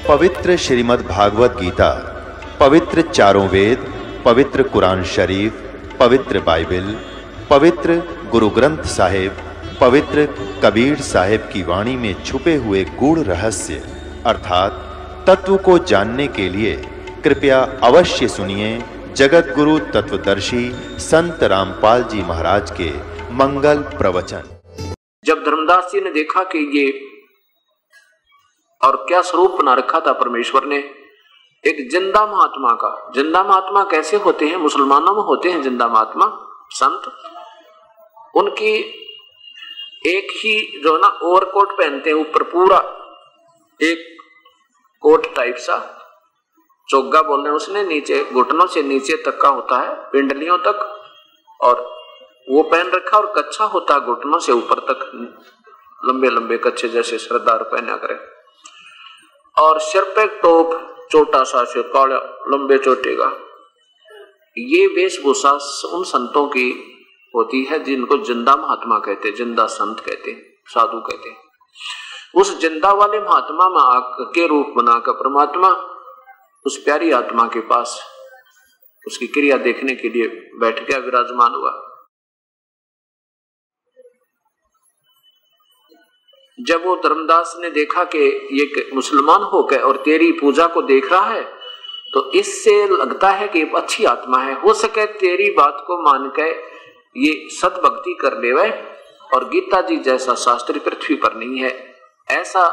पवित्र श्रीमद् भागवत गीता, पवित्र चारों वेद, पवित्र कुरान शरीफ, पवित्र बाइबल, पवित्र गुरु ग्रंथ साहिब, पवित्र कबीर साहिब की वाणी में छुपे हुए गूढ़ रहस्य अर्थात तत्व को जानने के लिए कृपया अवश्य सुनिए जगत गुरु तत्वदर्शी संत रामपाल जी महाराज के मंगल प्रवचन। जब धर्मदास जी ने देखा कि ये और क्या स्वरूप बना रखा था परमेश्वर ने, एक जिंदा महात्मा का। जिंदा महात्मा कैसे होते हैं? मुसलमानों में होते हैं जिंदा महात्मा संत। उनकी एक ही जो ना ओवरकोट पहनते हैं, ऊपर पूरा एक कोट टाइप सा चोगा बोल रहे हैं उसने, नीचे घुटनों से नीचे तक का होता है, पिंडलियों तक, और वो पहन रखा और कच्छा होता है घुटनों से ऊपर तक, लंबे लंबे कच्छे जैसे सरदार पहना करे, और सिर पे टोप छोटा सा से काला लंबे चोटे का। ये वेशभूषा उन संतों की होती है जिनको जिंदा महात्मा कहते, जिंदा संत कहते, साधु कहते। उस जिंदा वाले महात्मा में के रूप बनाकर परमात्मा उस प्यारी आत्मा के पास उसकी क्रिया देखने के लिए बैठ गया, विराजमान हुआ। जब वो धर्मदास ने देखा कि ये मुसलमान हो गए और तेरी पूजा को देख रहा है, तो इससे लगता है कि अच्छी आत्मा है, हो सके तेरी बात को मान के ये सत भक्ति कर लेवे और गीता जी जैसा शास्त्री पृथ्वी पर नहीं है, ऐसा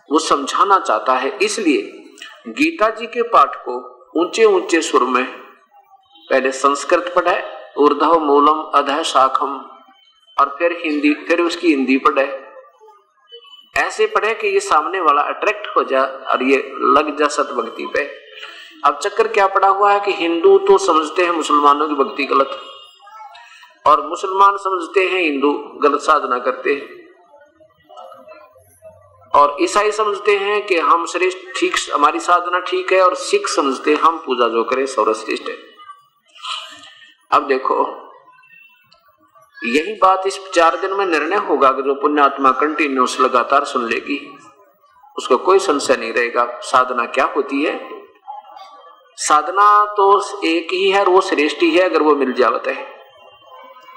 वो समझाना चाहता है। इसलिए गीता जी के पाठ को ऊंचे ऊंचे सुर में पहले संस्कृत पढ़े, ऊर्ध्व मूलम अधः शाखम, और फिर हिंदी, फिर उसकी हिंदी पढ़े। ऐसे पढ़े कि ये सामने वाला अट्रैक्ट हो जाए और ये लग जा सत भक्ति पे। अब चक्कर क्या पड़ा हुआ है कि हिंदू तो समझते हैं मुसलमानों की भक्ति गलत, और मुसलमान समझते हैं हिंदू गलत साधना करते हैं, और ईसाई समझते हैं कि हम श्रेष्ठ, ठीक, हमारी साधना ठीक है, और सिख समझते हैं हम पूजा जो करें सर्वश्रेष्ठ है। अब देखो, यही बात इस 4 दिन में निर्णय होगा कि जो पुण्यात्मा कंटिन्यूस लगातार सुन लेगी उसको कोई संशय नहीं रहेगा साधना क्या होती है। साधना तो एक ही है और वो श्रेष्ठ ही है अगर वो मिल जावत है।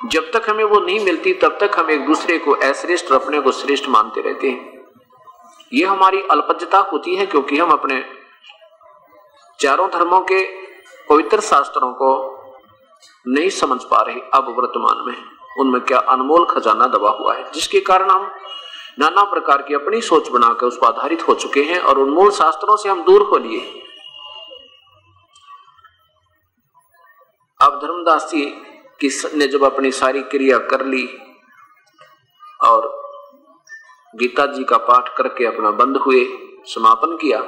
जब तक हमें वो नहीं मिलती तब तक हम एक दूसरे को अश्रेष्ठ और अपने को श्रेष्ठ मानते रहते हैं। ये हमारी अल्पज्ञता होती है क्योंकि हम अपने चारों धर्मों के पवित्र शास्त्रों को नहीं समझ पा रहे। अब वर्तमान में उनमें क्या अनमोल खजाना दबा हुआ है, जिसके कारण हम नाना प्रकार की अपनी सोच बनाकर उस पर आधारित हो चुके हैं और उन मूल शास्त्रों से हम दूर हो लिए। अब धर्मदास जी ने जब अपनी सारी क्रिया कर ली और गीता जी का पाठ करके अपना बंद हुए, समापन किया,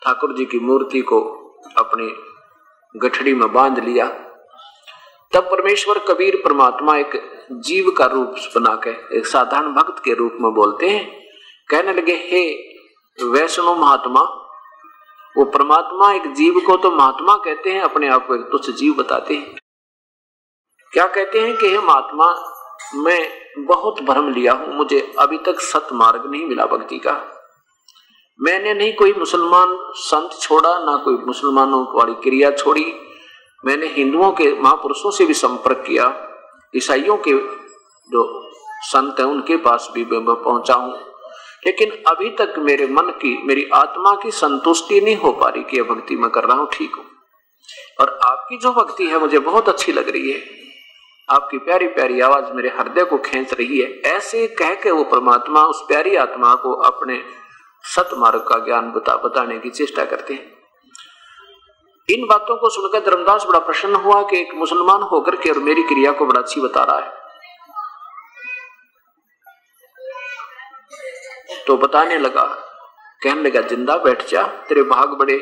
ठाकुर जी की मूर्ति को अपनी गठड़ी में बांध लिया, तब परमेश्वर कबीर परमात्मा एक जीव का रूप बना के एक साधारण भक्त के रूप में बोलते हैं। कहने लगे, हे वैष्णव महात्मा। वो परमात्मा एक जीव को तो महात्मा कहते हैं, अपने आप को एक तुच्छ जीव बताते हैं। क्या कहते हैं कि हे महात्मा, मैं बहुत भ्रम लिया हूं, मुझे अभी तक सत मार्ग नहीं मिला भक्ति का। मैंने नहीं कोई मुसलमान संत छोड़ा, ना कोई मुसलमानों वाली क्रिया छोड़ी। मैंने हिंदुओं के महापुरुषों से भी संपर्क किया, ईसाइयों के जो संत हैं उनके पास भी मैं पहुंचा हूं, लेकिन अभी तक मेरे मन की, मेरी आत्मा की संतुष्टि नहीं हो पा रही कि भक्ति मैं कर रहा हूं, ठीक हूं। और आपकी जो भक्ति है मुझे बहुत अच्छी लग रही है, आपकी प्यारी प्यारी आवाज मेरे हृदय को खींच रही है। ऐसे कह के वो परमात्मा उस प्यारी आत्मा को अपने सत मार्ग का ज्ञान बताने की चेष्टा करते हैं। इन बातों को सुनकर धर्मदास बड़ा प्रसन्न हुआ कि एक मुसलमान होकर के और मेरी क्रिया को बड़ा अच्छी बता रहा है। तो बताने लगा, कहने लगा, जिंदा बैठ जा, तेरे भाग बड़े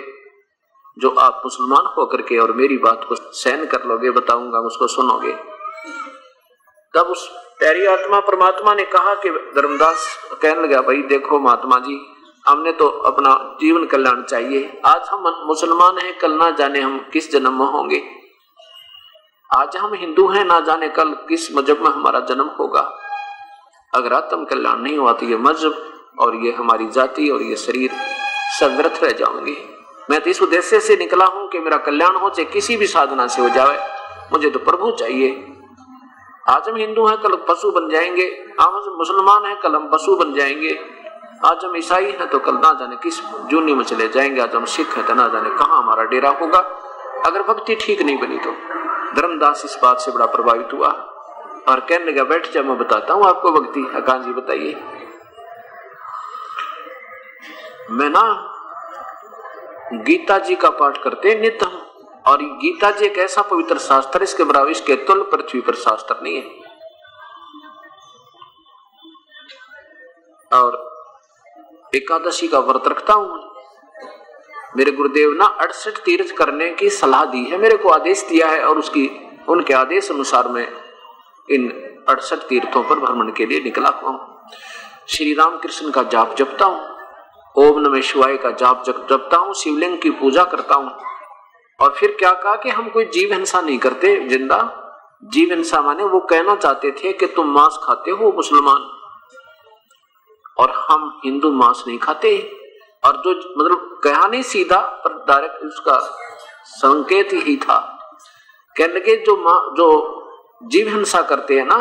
जो आप मुसलमान होकर के और मेरी बात को सहन कर लोगे, बताऊंगा उसको सुनोगे। तब उस प्यारी आत्मा परमात्मा ने कहा कि धर्मदास कहने लगा, भाई देखो महात्मा जी, हमने तो अपना जीवन कल्याण चाहिए। आज हम मुसलमान हैं, कल ना जाने हम किस जन्म में होंगे। आज हम हिंदू हैं, ना जाने कल किस मजहब में हमारा जन्म होगा। अगर आत्म कल्याण नहीं हुआ तो ये मजहब और ये हमारी जाति और ये शरीर सब व्यर्थ रह जाऊंगी। मैं तो इस उद्देश्य से निकला हूं कि मेरा कल्याण हो, चाहे किसी भी साधना से हो जाए, मुझे तो प्रभु चाहिए। आज हम हिंदू हैं, कल पशु बन जाएंगे। आज हम मुसलमान हैं, कल हम पशु बन जाएंगे। आज हम ईसाई हैं तो कल ना जाने किस जूनी में चले जाएंगे। आज हम सिख हैं तो ना जाने कहाँ हमारा डेरा होगा, अगर भक्ति ठीक नहीं बनी तो। धर्मदास इस बात से बड़ा प्रभावित हुआ और कहने लगा, बैठ जा, मैं बताता हूँ आपको भक्ति। अकान जी बताइए। मैं ना गीता जी का पाठ करते नित्य हूं, और गीता जी एक ऐसा पवित्र शास्त्र, इसके बराबर इसके तुल्य पृथ्वी पर शास्त्र नहीं है। और एकादशी का व्रत रखता हूं। मेरे गुरुदेव ना 68 तीर्थ करने की सलाह दी है, मेरे को आदेश दिया है, और उनके आदेश अनुसार मैं इन 68 तीर्थों पर भ्रमण के लिए निकला हुआ हूं। श्री राम कृष्ण का जाप जपता हूं, ओम नमः शिवाय का जाप जपता हूं, शिवलिंग की पूजा करता हूं। और फिर क्या कहा कि हम कोई जीव हिंसा नहीं करते। जिंदा जीव हिंसा माने वो कहना चाहते थे कि तुम मांस खाते हो मुसलमान, और हम हिंदू मांस नहीं खाते। और जो मतलब कहा नहीं सीधा, पर डायरेक्ट उसका संकेत ही था। कहने लगे जो जीव हिंसा करते हैं ना,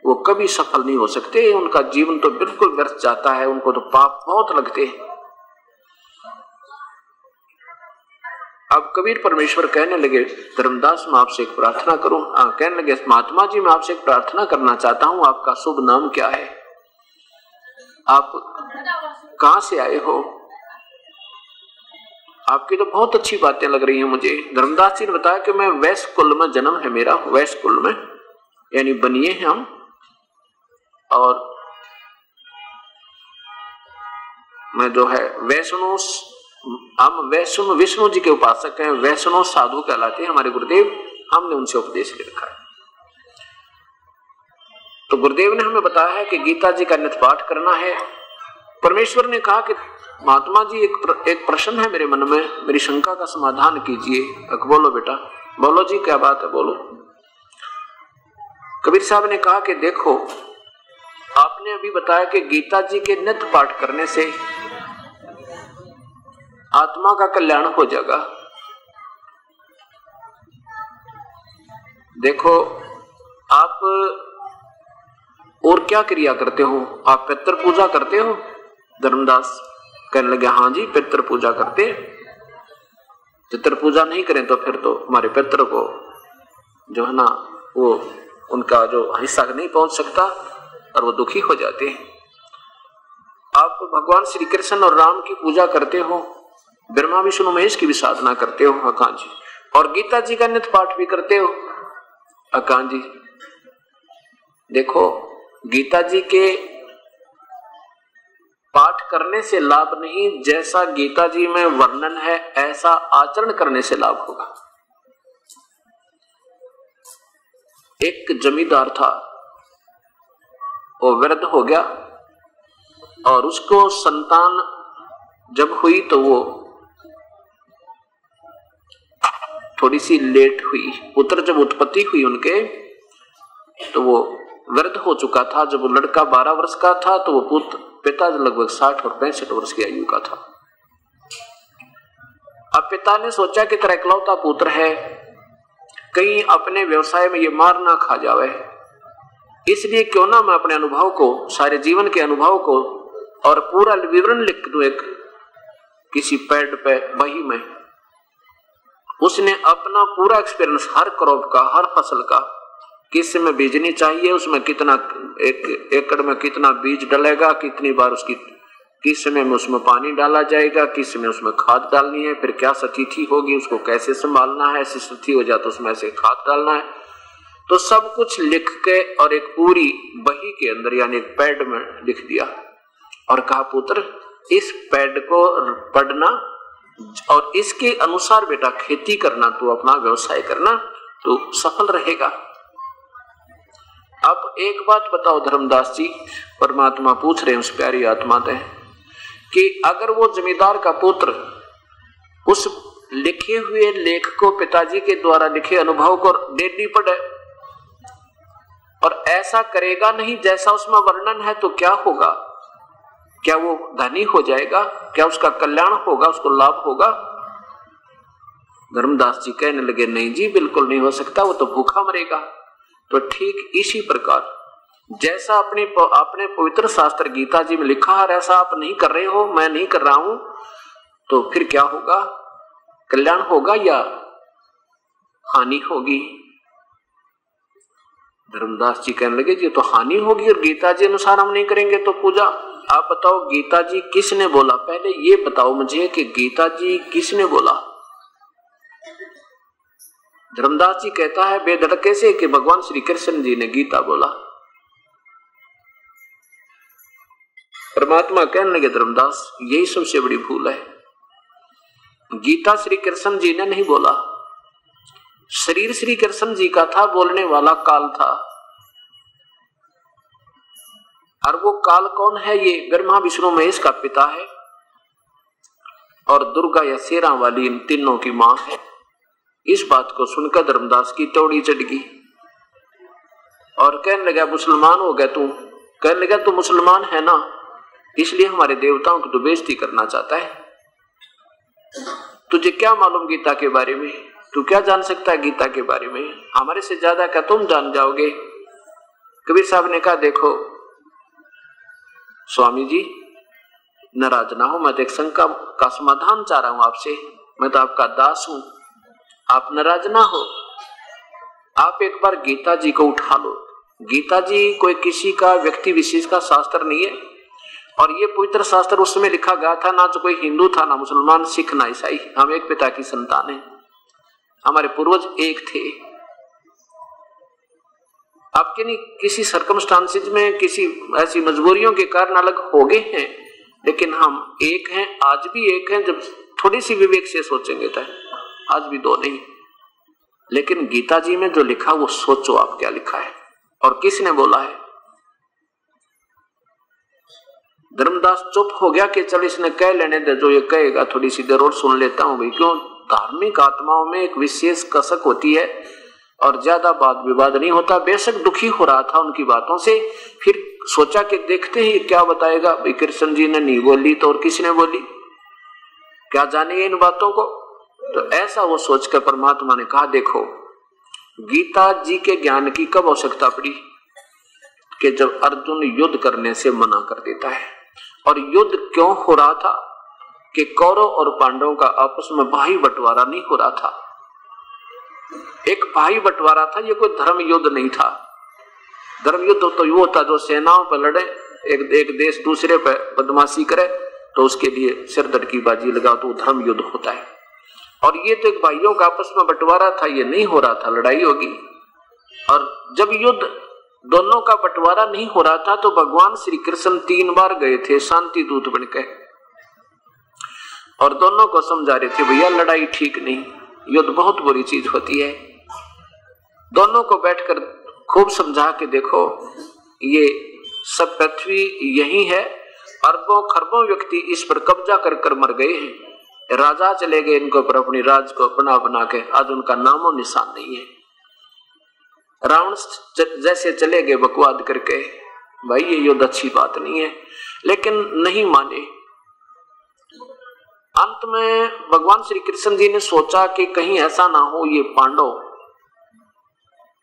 वो कभी सफल नहीं हो सकते, उनका जीवन तो बिल्कुल व्यर्थ जाता है, उनको तो पाप बहुत लगते हैं। अब कबीर परमेश्वर कहने लगे, धर्मदास मैं आपसे एक प्रार्थना करूं। कहने लगे, महात्मा जी मैं आपसे एक प्रार्थना करना चाहता हूं, आपका शुभ नाम क्या है, आप कहां से आए हो, आपकी तो बहुत अच्छी बातें लग रही हैं मुझे। धर्मदास जी ने बताया कि मैं वैश्य कुल में जन्म है मेरा, वैश्य कुल में यानी बनिए हैं हम, और मैं जो है वैष्णव, हम वैष्णव विष्णु जी के उपासक हैं, वैष्णव साधु कहलाते हैं हमारे गुरुदेव, हमने उनसे उपदेश ले रखा है। तो गुरुदेव ने हमें बताया है कि गीता जी का नित्य पाठ करना है। परमेश्वर ने कहा कि महात्मा जी एक प्रश्न है मेरे मन में, मेरी शंका का समाधान कीजिए। बोलो बेटा, बोलो जी, क्या बात है, बोलो। कबीर साहब ने कहा कि देखो, आपने अभी बताया कि गीता जी के नित्य पाठ करने से आत्मा का कल्याण हो जाएगा। देखो, आप और क्या क्रिया करते हो, आप पितृ पूजा करते हो? धर्मदास कहने लगे, हाँ जी पितृ पूजा करते। पितृ पूजा नहीं करें तो फिर तो हमारे पितृ को जो है ना, वो उनका जो हिस्सा नहीं पहुंच सकता और वो दुखी हो जाते हैं। आप भगवान श्री कृष्ण और राम की पूजा करते हो, ब्रह्मा विष्णु महेश की भी साधना करते हो अकान जी, और गीता जी का नित्य पाठ भी करते हो अकान जी। देखो, गीता जी के पाठ करने से लाभ नहीं, जैसा गीता जी में वर्णन है ऐसा आचरण करने से लाभ होगा। एक जमींदार था, वो वृद्ध हो गया और उसको संतान जब हुई तो वो थोड़ी सी लेट हुई। पुत्र जब उत्पत्ति हुई उनके तो वो वृद्ध हो चुका था। जब वो लड़का 12 वर्ष का था तो वो पिता लगभग 60 और 65 वर्ष की आयु का था। अब पिता ने सोचा कि तेरा इकलौता पुत्र है, कहीं अपने व्यवसाय में ये मार ना खा जावे, इसलिए क्यों ना मैं अपने अनुभव को, सारे जीवन के अनुभव को और पूरा विवरण लिख दूं एक किसी पैड पे, बही में। उसने अपना पूरा एक्सपीरियंस, हर क्रॉप का, हर फसल का, किस में बीजनी चाहिए, उसमें कितना, एक एकड़ में कितना बीज डलेगा, कितनी बार उसकी, किस समय में उसमें पानी डाला जाएगा, किस समय उसमें खाद डालनी है, फिर क्या स्थिति होगी, उसको कैसे संभालना है, ऐसी स्थिति हो जाए तो उसमें ऐसे खाद डालना है, तो सब कुछ लिख के और एक पूरी बही के अंदर यानी एक पैड में लिख दिया और कहा, पुत्र इस पैड को पढ़ना और इसके अनुसार बेटा खेती करना, तू अपना व्यवसाय करना, तो सफल रहेगा। अब एक बात बताओ धर्मदास जी, परमात्मा पूछ रहे हैं उस प्यारी आत्मा से कि अगर वो जमींदार का पुत्र उस लिखे हुए लेख को, पिताजी के द्वारा लिखे अनुभव को डेली पढ़े और ऐसा करेगा नहीं जैसा उसमें वर्णन है, तो क्या होगा? क्या वो धनी हो जाएगा? क्या उसका कल्याण होगा, उसको लाभ होगा? धर्मदास जी कहने लगे नहीं जी, बिल्कुल नहीं हो सकता, वो तो भूखा मरेगा। तो ठीक इसी प्रकार जैसा अपने पवित्र शास्त्र गीता जी में लिखा है ऐसा आप नहीं कर रहे हो, मैं नहीं कर रहा हूं, तो फिर क्या होगा? कल्याण होगा या हानि होगी? धर्मदास जी कहने लगे जी तो हानि होगी, और गीता जी अनुसार हम नहीं करेंगे तो पूजा। आप बताओ गीता जी किसने बोला? पहले ये बताओ मुझे कि गीता जी किसने बोला? धर्मदास जी कहता है बेधड़के से कि भगवान श्री कृष्ण जी ने गीता बोला। परमात्मा कहने लगे धर्मदास यही सबसे बड़ी भूल है, गीता श्री कृष्ण जी ने नहीं बोला, शरीर श्री कृष्ण जी का था, बोलने वाला काल था। और वो काल कौन है? ये ब्रह्मा विष्णु महेश का पिता है और दुर्गा या शेरा वाली इन तीनों की मां है। इस बात को सुनकर धर्मदास की तौड़ी चढ़ गई और कहने लगा मुसलमान हो गया तू? कहने लगा तू मुसलमान है ना, इसलिए हमारे देवताओं की तो बेइज्जती करना चाहता है। तुझे क्या मालूम गीता के बारे में? तू क्या जान सकता है गीता के बारे में? हमारे से ज्यादा क्या तुम जान जाओगे? कबीर साहब ने कहा देखो स्वामी जी नाराज ना हो, मैं तो एक शंका का समाधान चाह रहा हूं आपसे, मैं तो आपका दास हूं, आप नाराज ना हो। आप एक बार गीता जी को उठा लो। गीता जी कोई किसी का व्यक्ति विशेष का शास्त्र नहीं है, और ये पवित्र शास्त्र उस समय लिखा गया था, ना तो कोई हिंदू था, ना मुसलमान, सिख, ना ईसाई, हम एक पिता की संतान हैं, हमारे पूर्वज एक थे। आपके नहीं किसी सर्कमस्टांसेस में किसी ऐसी मजबूरियों के कारण अलग हो गए हैं, लेकिन हम एक हैं, आज भी एक हैं। जब थोड़ी सी विवेक से सोचेंगे तो आज भी दो नहीं। लेकिन गीता जी में जो लिखा वो सोचो आप क्या लिखा है और किसने बोला है। धर्मदास चुप हो गया कि चल इसने कह लेने दे, जो ये कहेगा थोड़ी सी देर और सुन लेता हूं भाई। क्यों? धार्मिक आत्माओं में एक विशेष कसक होती है और ज्यादा वाद विवाद नहीं होता। बेशक दुखी हो रहा था उनकी बातों से, फिर सोचा कि देखते ही क्या बताएगा भाई। कृष्ण जी ने नहीं बोली तो और किसने बोली, क्या जाने इन बातों को। तो ऐसा वो सोचकर परमात्मा ने कहा देखो गीता जी के ज्ञान की कब आवश्यकता पड़ी कि जब अर्जुन युद्ध करने से मना कर देता है। और युद्ध क्यों हो रहा था कि कौरव और पांडवों का आपस में भाई बंटवारा नहीं हो रहा था। एक भाई बंटवारा था, ये कोई धर्म युद्ध नहीं था। धर्म युद्ध तो वो होता जो सेनाओं पर लड़े, एक देश दूसरे पर बदमाशी करे तो उसके लिए सिरदर्द की बाजी लगाओ, तो धर्म युद्ध होता है। और ये तो एक भाइयों का आपस में बंटवारा था, ये नहीं हो रहा था, लड़ाई होगी। और जब युद्ध दोनों का बंटवारा नहीं हो रहा था तो भगवान श्री कृष्ण 3 बार गए थे शांति दूत बनकर और दोनों को समझा रहे थे भैया लड़ाई ठीक नहीं, युद्ध बहुत बुरी चीज होती है। दोनों को बैठकर खूब समझा के देखो ये सब पृथ्वी यही है, अरबों खरबों व्यक्ति इस पर कब्जा कर कर मर गए हैं, राजा चले गए इनको पर अपनी राज को बना बना के, आज उनका नामो निशान नहीं है। रावण जैसे चले गए बकवाद करके, भाई ये युद्ध अच्छी बात नहीं है, लेकिन नहीं माने। अंत में भगवान श्री कृष्ण जी ने सोचा कि कहीं ऐसा ना हो ये पांडव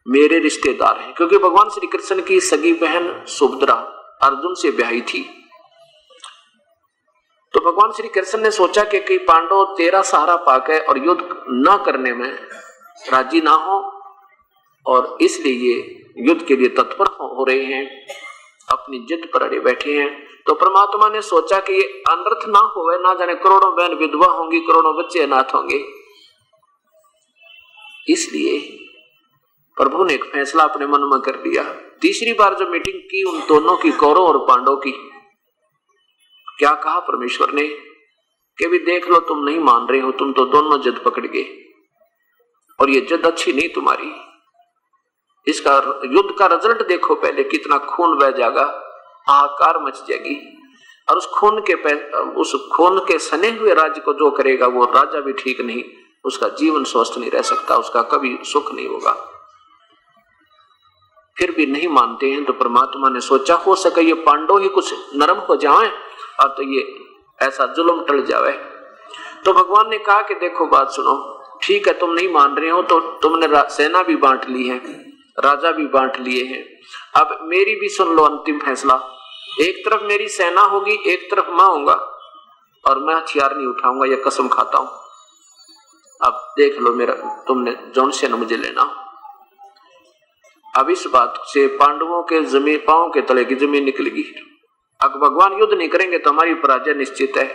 मेरे रिश्तेदार हैं, क्योंकि भगवान श्री कृष्ण की सगी बहन सुभद्रा अर्जुन से ब्याही थी। तो भगवान श्री कृष्ण ने सोचा कि कई पांडव तेरा सहारा पाके और युद्ध न करने में राजी ना हो, और इसलिए ये युद्ध के लिए तत्पर हो रहे हैं, अपनी जिद पर अड़े बैठे हैं। तो परमात्मा ने सोचा कि ये अनर्थ ना होवे, ना जाने करोड़ों बहन विधवा होंगी, करोड़ों बच्चे अनाथ होंगे। इसलिए प्रभु ने एक फैसला अपने मन में कर लिया। तीसरी बार जब मीटिंग की उन दोनों की, कौरव और पांडव की, क्या कहा परमेश्वर ने कि भी देख लो तुम नहीं मान रहे हो, तुम तो दोनों जिद पकड़ गए और ये जिद अच्छी नहीं तुम्हारी। इसका युद्ध का रिजल्ट देखो पहले, कितना खून बह जाएगा, हाहाकार मच जाएगी। और उस खून के सने हुए राज्य को जो करेगा वो राजा भी ठीक नहीं, उसका जीवन स्वस्थ नहीं रह सकता, उसका कभी सुख नहीं होगा। फिर भी नहीं मानते हैं तो परमात्मा ने सोचा हो सके ये पांडव ही कुछ नरम हो जाएं और तो ये ऐसा जुल्म टल जावे। तो भगवान ने कहा कि देखो बात सुनो, ठीक है तुम नहीं मान रहे हो तो तुमने सेना भी बांट ली है, राजा भी बांट लिए हैं, अब मेरी भी सुन लो अंतिम फैसला। एक तरफ मेरी सेना होगी, एक तरफ मैं होऊंगा और मैं हथियार नहीं उठाऊंगा, यह कसम खाता हूं। अब देख लो मेरा, तुमने जौन से न मुझे लेना। अब इस बात से पांडवों के जमीन पांव के तले की जमीन निकलेगी। अगर भगवान युद्ध नहीं करेंगे तो हमारी पराजय निश्चित है,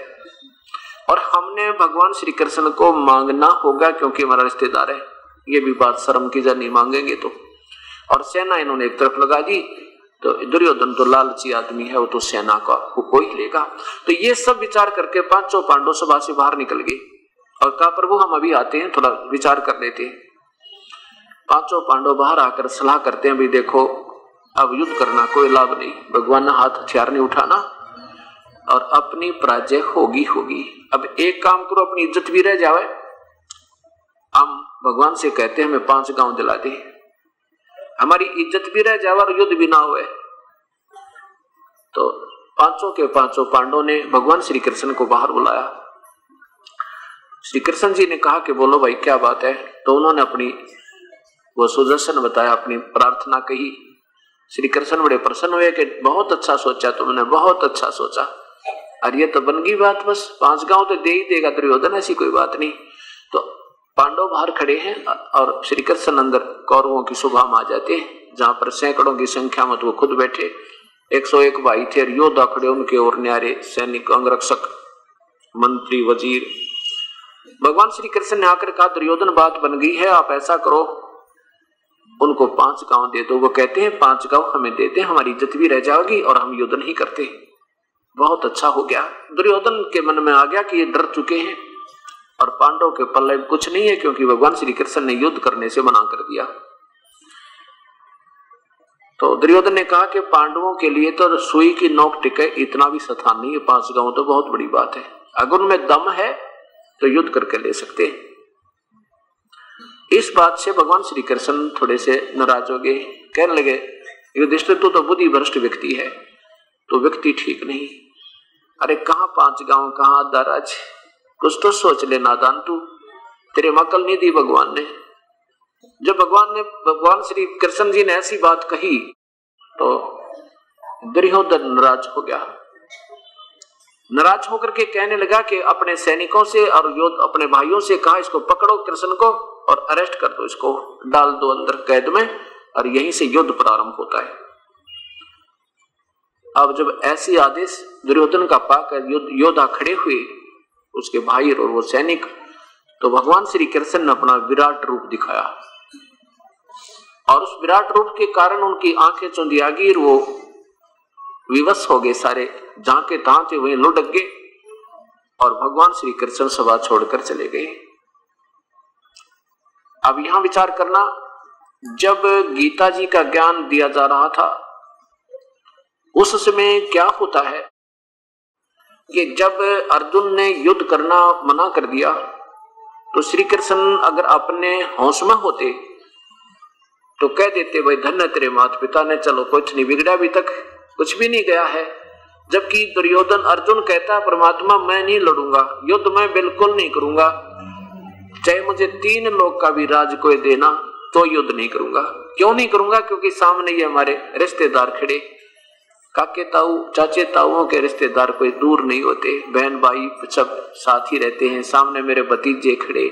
और हमने भगवान श्री कृष्ण को मांगना होगा क्योंकि हमारा रिश्तेदार है। ये भी बात शर्म की, जब नहीं मांगेंगे तो। और सेना इन्होंने एक तरफ लगा दी, तो दुर्योधन तो लालची आदमी है, वो तो सेना का को ही लेगा। तो ये सब विचार करके पांचों पांडव सभा से बाहर निकल गए और कहा प्रभु हम अभी आते हैं, थोड़ा विचार कर लेते हैं। पांचों पांडव बाहर आकर सलाह करते हैं, भी देखो अब युद्ध करना कोई लाभ नहीं, भगवान ने हाथ हथियार नहीं उठाना और अपनी पराजय होगी होगी। अब एक काम करो, अपनी इज्जत भी रह जावे, हम भगवान से कहते हैं हमें 5 गांव दिला दे, हमारी इज्जत भी रह जावे और युद्ध भी ना हुए। तो पांचों के पांचों पांडवों ने भगवान श्री कृष्ण को बाहर बुलाया। श्री कृष्ण जी ने कहा कि बोलो भाई क्या बात है। तो उन्होंने अपनी वो सुदर्शन बताया, अपनी प्रार्थना कही। श्री कृष्ण बड़े प्रसन्न हुए कि बहुत अच्छा सोचा तुमने, बहुत अच्छा सोचा, और ये तो बन गई बात, बस 5 गांव तो दे ही देगा दुर्योधन, ऐसी कोई बात नहीं। तो पांडव बाहर खड़े हैं और श्री कृष्ण अंदर कौरवों की सभा में आ जाते हैं, जहां पर सैकड़ों की संख्या में वो खुद बैठे। 101 भाई थे और योद्धा खड़े उनके और न्यारे सैनिक, अंगरक्षक, मंत्री, वजीर। भगवान श्री कृष्ण ने आकर कहा दुर्योधन बात बन गई है, आप ऐसा करो उनको 5 गांव दे दो। वो कहते हैं 5 गांव हमें देते हैं, हमारी इज्जत भी रह जाएगी और हम युद्ध नहीं करते। बहुत अच्छा हो गया। दुर्योधन के मन में आ गया कि ये डर चुके हैं और पांडव के पल्ले कुछ नहीं है, क्योंकि भगवान श्री कृष्ण ने युद्ध करने से मना कर दिया। तो दुर्योधन ने कहा कि पांडवों के लिए तो सुई की नोक टिके इतना भी स्थान नहीं है, 5 गांव तो बहुत बड़ी बात है, अगर उनमें दम है तो युद्ध करके ले सकते हैं। इस बात से भगवान श्री कृष्ण थोड़े से नाराज हो गए, कहने लगे युधिष्ठिर तो बुद्धि भ्रष्ट व्यक्ति है, तो व्यक्ति ठीक नहीं। अरे कहाँ 5 गांव, कहाँ आधा राज, कुछ तो सोच ले नादान तू, तेरे मकल नहीं दी भगवान ने। जब भगवान श्री कृष्ण जी ने ऐसी बात कही तो दुर्योधन नाराज हो गया। नाराज होकर के कहने लगा कि अपने सैनिकों से और अपने भाइयों से कहा इसको पकड़ो कृष्ण को और अरेस्ट कर दो, इसको डाल दो अंदर कैद में, और यहीं से युद्ध प्रारंभ होता है। अब जब ऐसी आदेश दुर्योधन का पाकर योद्धा खड़े हुए, उसके भाई और वो सैनिक, तो भगवान श्री कृष्ण ने अपना विराट रूप दिखाया और उस विराट रूप के कारण उनकी आंखें चौंधी आ गई, वो विवश हो गए, सारे जहां के तहां थे वहीं लुढ़क गए और भगवान श्री कृष्ण सभा छोड़कर चले गए। अब यहां विचार करना, जब गीता जी का ज्ञान दिया जा रहा था उस समय क्या होता है कि जब अर्जुन ने युद्ध करना मना कर दिया तो श्री कृष्ण अगर अपने होश में होते तो कह देते भाई धन्य तेरे माता पिता ने, चलो कुछ नहीं बिगड़ा, अभी तक कुछ भी नहीं गया है। जबकि दुर्योधन अर्जुन कहता है परमात्मा मैं नहीं लड़ूंगा, युद्ध मैं बिल्कुल नहीं करूंगा, चाहे मुझे 3 लोक का भी राज कोई देना तो युद्ध नहीं करूंगा। क्यों नहीं करूंगा? क्योंकि सामने ये हमारे रिश्तेदार खड़े, काके ताऊ चाचे ताऊओं के रिश्तेदार कोई दूर नहीं होते, बहन भाई सब साथ ही रहते हैं, सामने मेरे भतीजे खड़े।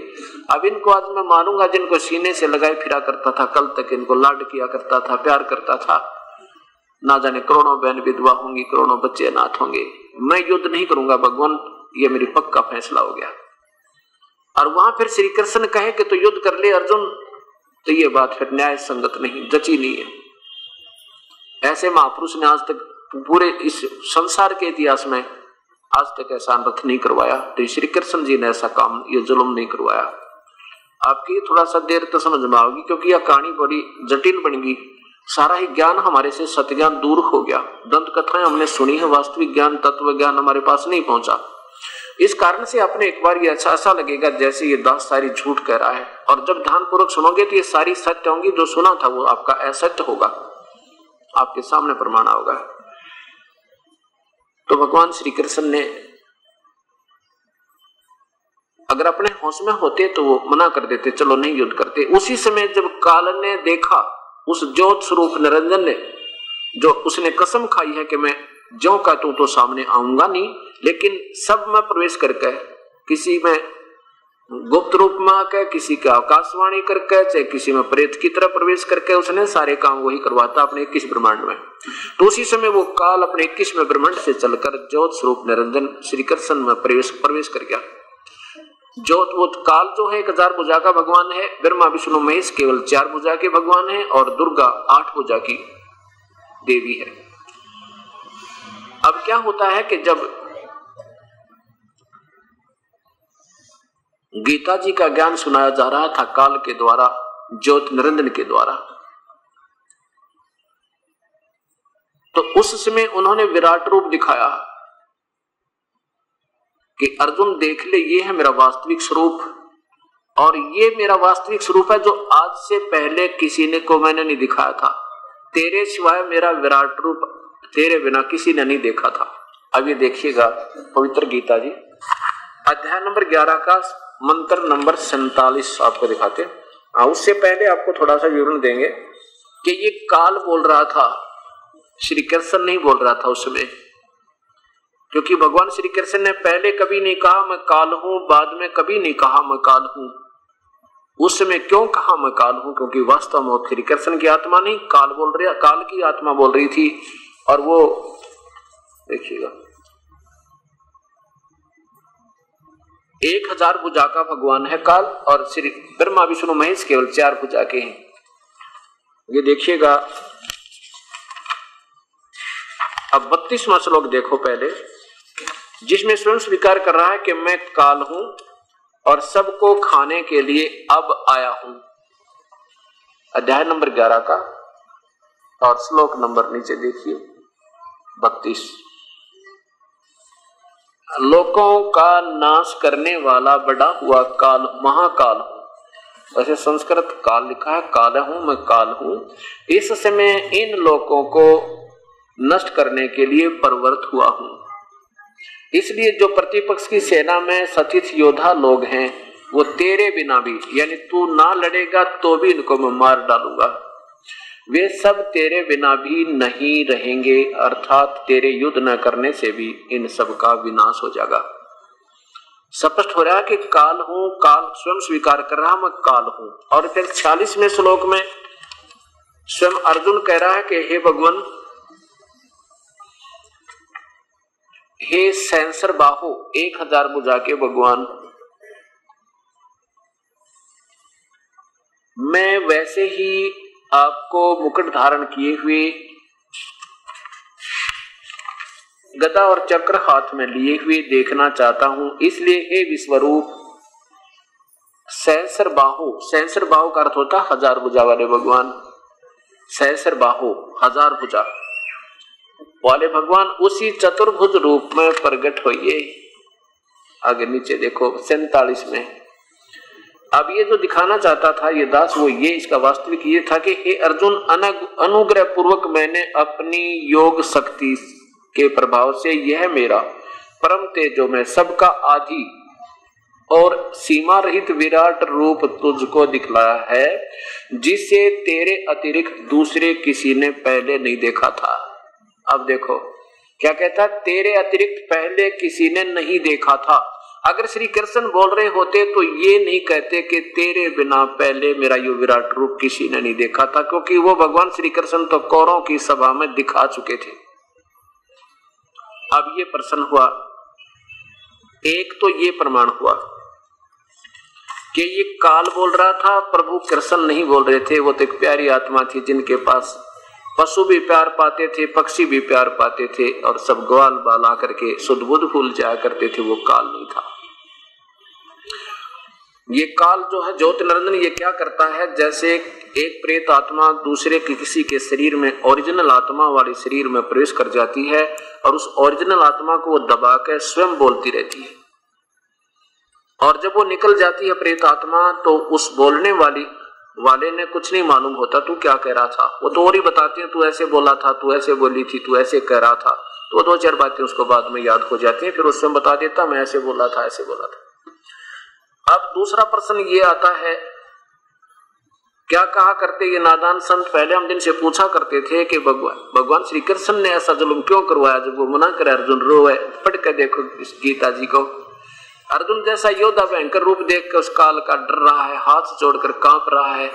अब इनको आज मैं मारूंगा जिनको सीने से लगाए फिरा करता था, कल तक इनको लाड किया करता था, प्यार करता था, ना जाने करोड़ों बहन विधवा होंगी, करोड़ों बच्चे अनाथ होंगे, मैं युद्ध नहीं करूंगा भगवान, ये मेरी पक्का फैसला हो गया। और वहां फिर श्री कृष्ण कहे कि तो युद्ध कर ले अर्जुन, तो ये बात फिर न्याय संगत नहीं, जची नहीं है। ऐसे महापुरुष ने आज तक पूरे इस संसार के इतिहास में आज तक ऐसा रथ नहीं करवाया, तो श्री कृष्ण जी ने ऐसा काम, ये जुल्म नहीं करवाया। आपकी थोड़ा सा देर तो समझ में आओगी, क्योंकि यह कहानी बड़ी जटिल बन गई, सारा ही ज्ञान हमारे से सत्य ज्ञान दूर हो गया, दंत कथाएं हमने सुनी है, वास्तविक ज्ञान तत्व ज्ञान हमारे पास नहीं पहुंचा। इस कारण से आपने एक बार ये ऐसा लगेगा जैसे ये दास सारी झूठ कह रहा है, और जब ध्यान पूर्वक सुनोगे तो ये सारी सत्य होंगी, जो सुना था वो आपका असत्य होगा, आपके सामने प्रमाण होगा। तो भगवान श्री कृष्ण ने अगर अपने होश में होते तो वो मना कर देते, चलो नहीं युद्ध करते। उसी समय जब काल ने देखा, उस ज्योत स्वरूप निरंजन ने, जो उसने कसम खाई है कि मैं ज्यों का तू तो सामने आऊंगा नहीं, लेकिन सब में प्रवेश करके, किसी में गुप्त रूप में आकर, किसी का आकाशवाणी करके, चाहे किसी में प्रेत की तरह प्रवेश करके, उसने सारे काम वही करवाता अपने 21 ब्रह्मांड में। तो उसी समय वो काल अपने 21वें ब्रह्मांड से चलकर ज्योत स्वरूप निरंजन श्री कृष्ण में प्रवेश कर गया। ज्योत, वो काल जो है 1000 भुजा का भगवान है, ब्रह्मा विष्णु महेश केवल 4 भुजा के भगवान है, और दुर्गा 8 भुजा की देवी है। अब क्या होता है कि जब गीता जी का ज्ञान सुनाया जा रहा था काल के द्वारा, ज्योत निरंजन के द्वारा, तो उस समय उन्होंने विराट रूप दिखाया कि अर्जुन देख ले, ये है मेरा वास्तविक स्वरूप, और ये मेरा वास्तविक स्वरूप है जो आज से पहले किसी ने को मैंने नहीं दिखाया था। तेरे सिवाय मेरा विराट रूप तेरे बिना किसी ने नहीं देखा था। अब ये देखिएगा पवित्र गीता जी अध्याय नंबर 11 का मंत्र नंबर 47 आपको दिखाते हैं। उससे पहले आपको थोड़ा सा विवरण देंगे कि ये काल बोल रहा था, श्री कृष्ण नहीं बोल रहा था उस समय, क्योंकि भगवान श्री कृष्ण ने पहले कभी नहीं कहा मैं काल हूं, बाद में कभी नहीं कहा मैं काल हूं। उस समय क्यों कहा मैं काल हूं? क्योंकि वास्तव में श्री कृष्ण की आत्मा नहीं, काल बोल रही, काल की आत्मा बोल रही थी। और वो देखिएगा 1000 भुजा का भगवान है काल, और श्री ब्रह्मा विष्णु महेश केवल 4 भुजा के हैं। ये देखिएगा अब 32वां श्लोक देखो पहले, जिसमें स्वयं स्वीकार कर रहा है कि मैं काल हूं और सबको खाने के लिए अब आया हूं। अध्याय नंबर 11 का और श्लोक नंबर नीचे देखिए 32। लोकों का नाश करने वाला बड़ा हुआ काल, महाकाल हूं। वैसे संस्कृत काल लिखा है, काल हूं, मैं काल हूं। इस समय इन लोकों को नष्ट करने के लिए प्रवृत्त हुआ हूं। इसलिए जो प्रतिपक्ष की सेना में सतित योद्धा लोग हैं, वो तेरे बिना भी, यानी तू ना लड़ेगा तो भी इनको मैं मार डालूंगा, वे सब तेरे बिना भी नहीं रहेंगे, अर्थात तेरे युद्ध न करने से भी इन सब का विनाश हो जाएगा। स्पष्ट हो रहा है कि काल हूं, काल स्वयं स्वीकार कर रहा मैं काल हूं। और फिर 46वें श्लोक में स्वयं अर्जुन कह रहा है कि हे भगवान, हे सैंसर बाहु 1000 भुजा के भगवान, मैं वैसे ही आपको मुकुट धारण किए हुए, गदा और चक्र हाथ में लिए हुए देखना चाहता हूं। इसलिए हे विश्वरूप सहस्र बाहु, सहस्र बाहु का अर्थ होता 1000 भुजा वाले भगवान, सहस्र बाहु 1000 भुजा वाले भगवान उसी चतुर्भुज रूप में प्रकट होइए। आगे नीचे देखो 47 में। अब ये जो दिखाना चाहता था ये दास, वो ये इसका वास्तविक ये था कि हे अर्जुन, अनुग्रह पूर्वक मैंने अपनी योग शक्ति के प्रभाव से यह मेरा परम तेजो में सबका आदि और सीमा रहित विराट रूप तुझको दिखलाया है, जिसे तेरे अतिरिक्त दूसरे किसी ने पहले नहीं देखा था। अब देखो क्या कहता, तेरे अतिरिक्त पहले किसी ने नहीं देखा था। अगर श्री कृष्ण बोल रहे होते तो ये नहीं कहते कि तेरे बिना पहले मेरा ये विराट रूप किसी ने नहीं देखा था, क्योंकि वो भगवान श्री कृष्ण तो कौरों की सभा में दिखा चुके थे। अब ये प्रश्न हुआ, एक तो ये प्रमाण हुआ कि ये काल बोल रहा था, प्रभु कृष्ण नहीं बोल रहे थे। वो तो एक प्यारी आत्मा थी जिनके पास पशु भी प्यार पाते थे, पक्षी भी प्यार पाते थे, और सब ग्वाल बाल आकर के शुद्ध बुद्ध भूल जाया करते थे। वो काल नहीं था। ये काल जो है ज्योति निरंजन, ये क्या करता है, जैसे एक प्रेत आत्मा दूसरे किसी के शरीर में, ओरिजिनल आत्मा वाले शरीर में प्रवेश कर जाती है, और उस ओरिजिनल आत्मा को वो दबा के स्वयं बोलती रहती है, और जब वो निकल जाती है प्रेत आत्मा, तो उस बोलने वाले ने कुछ नहीं मालूम होता तू क्या कह रहा था। वो तो और ही बताते हैं, तू ऐसे बोला था, तू ऐसे बोली थी, तू ऐसे कह रहा था। तो 2-4 बातें उसको बाद में याद हो जाती हैं, फिर उससे बता देता मैं ऐसे बोला था, ऐसे बोला था। अब दूसरा प्रश्न ये आता है, क्या कहा करते ये नादान संत? पहले हम जिनसे पूछा करते थे कि भगवान श्री कृष्ण ने ऐसा जुल्म क्यों करवाया? जब वो मना करे अर्जुन रोए, पढ़ के देखो इस गीता जी को। अर्जुन जैसा योद्धा भयंकर रूप देख कर उस काल का डर रहा है, हाथ जोड़कर कांप रहा है,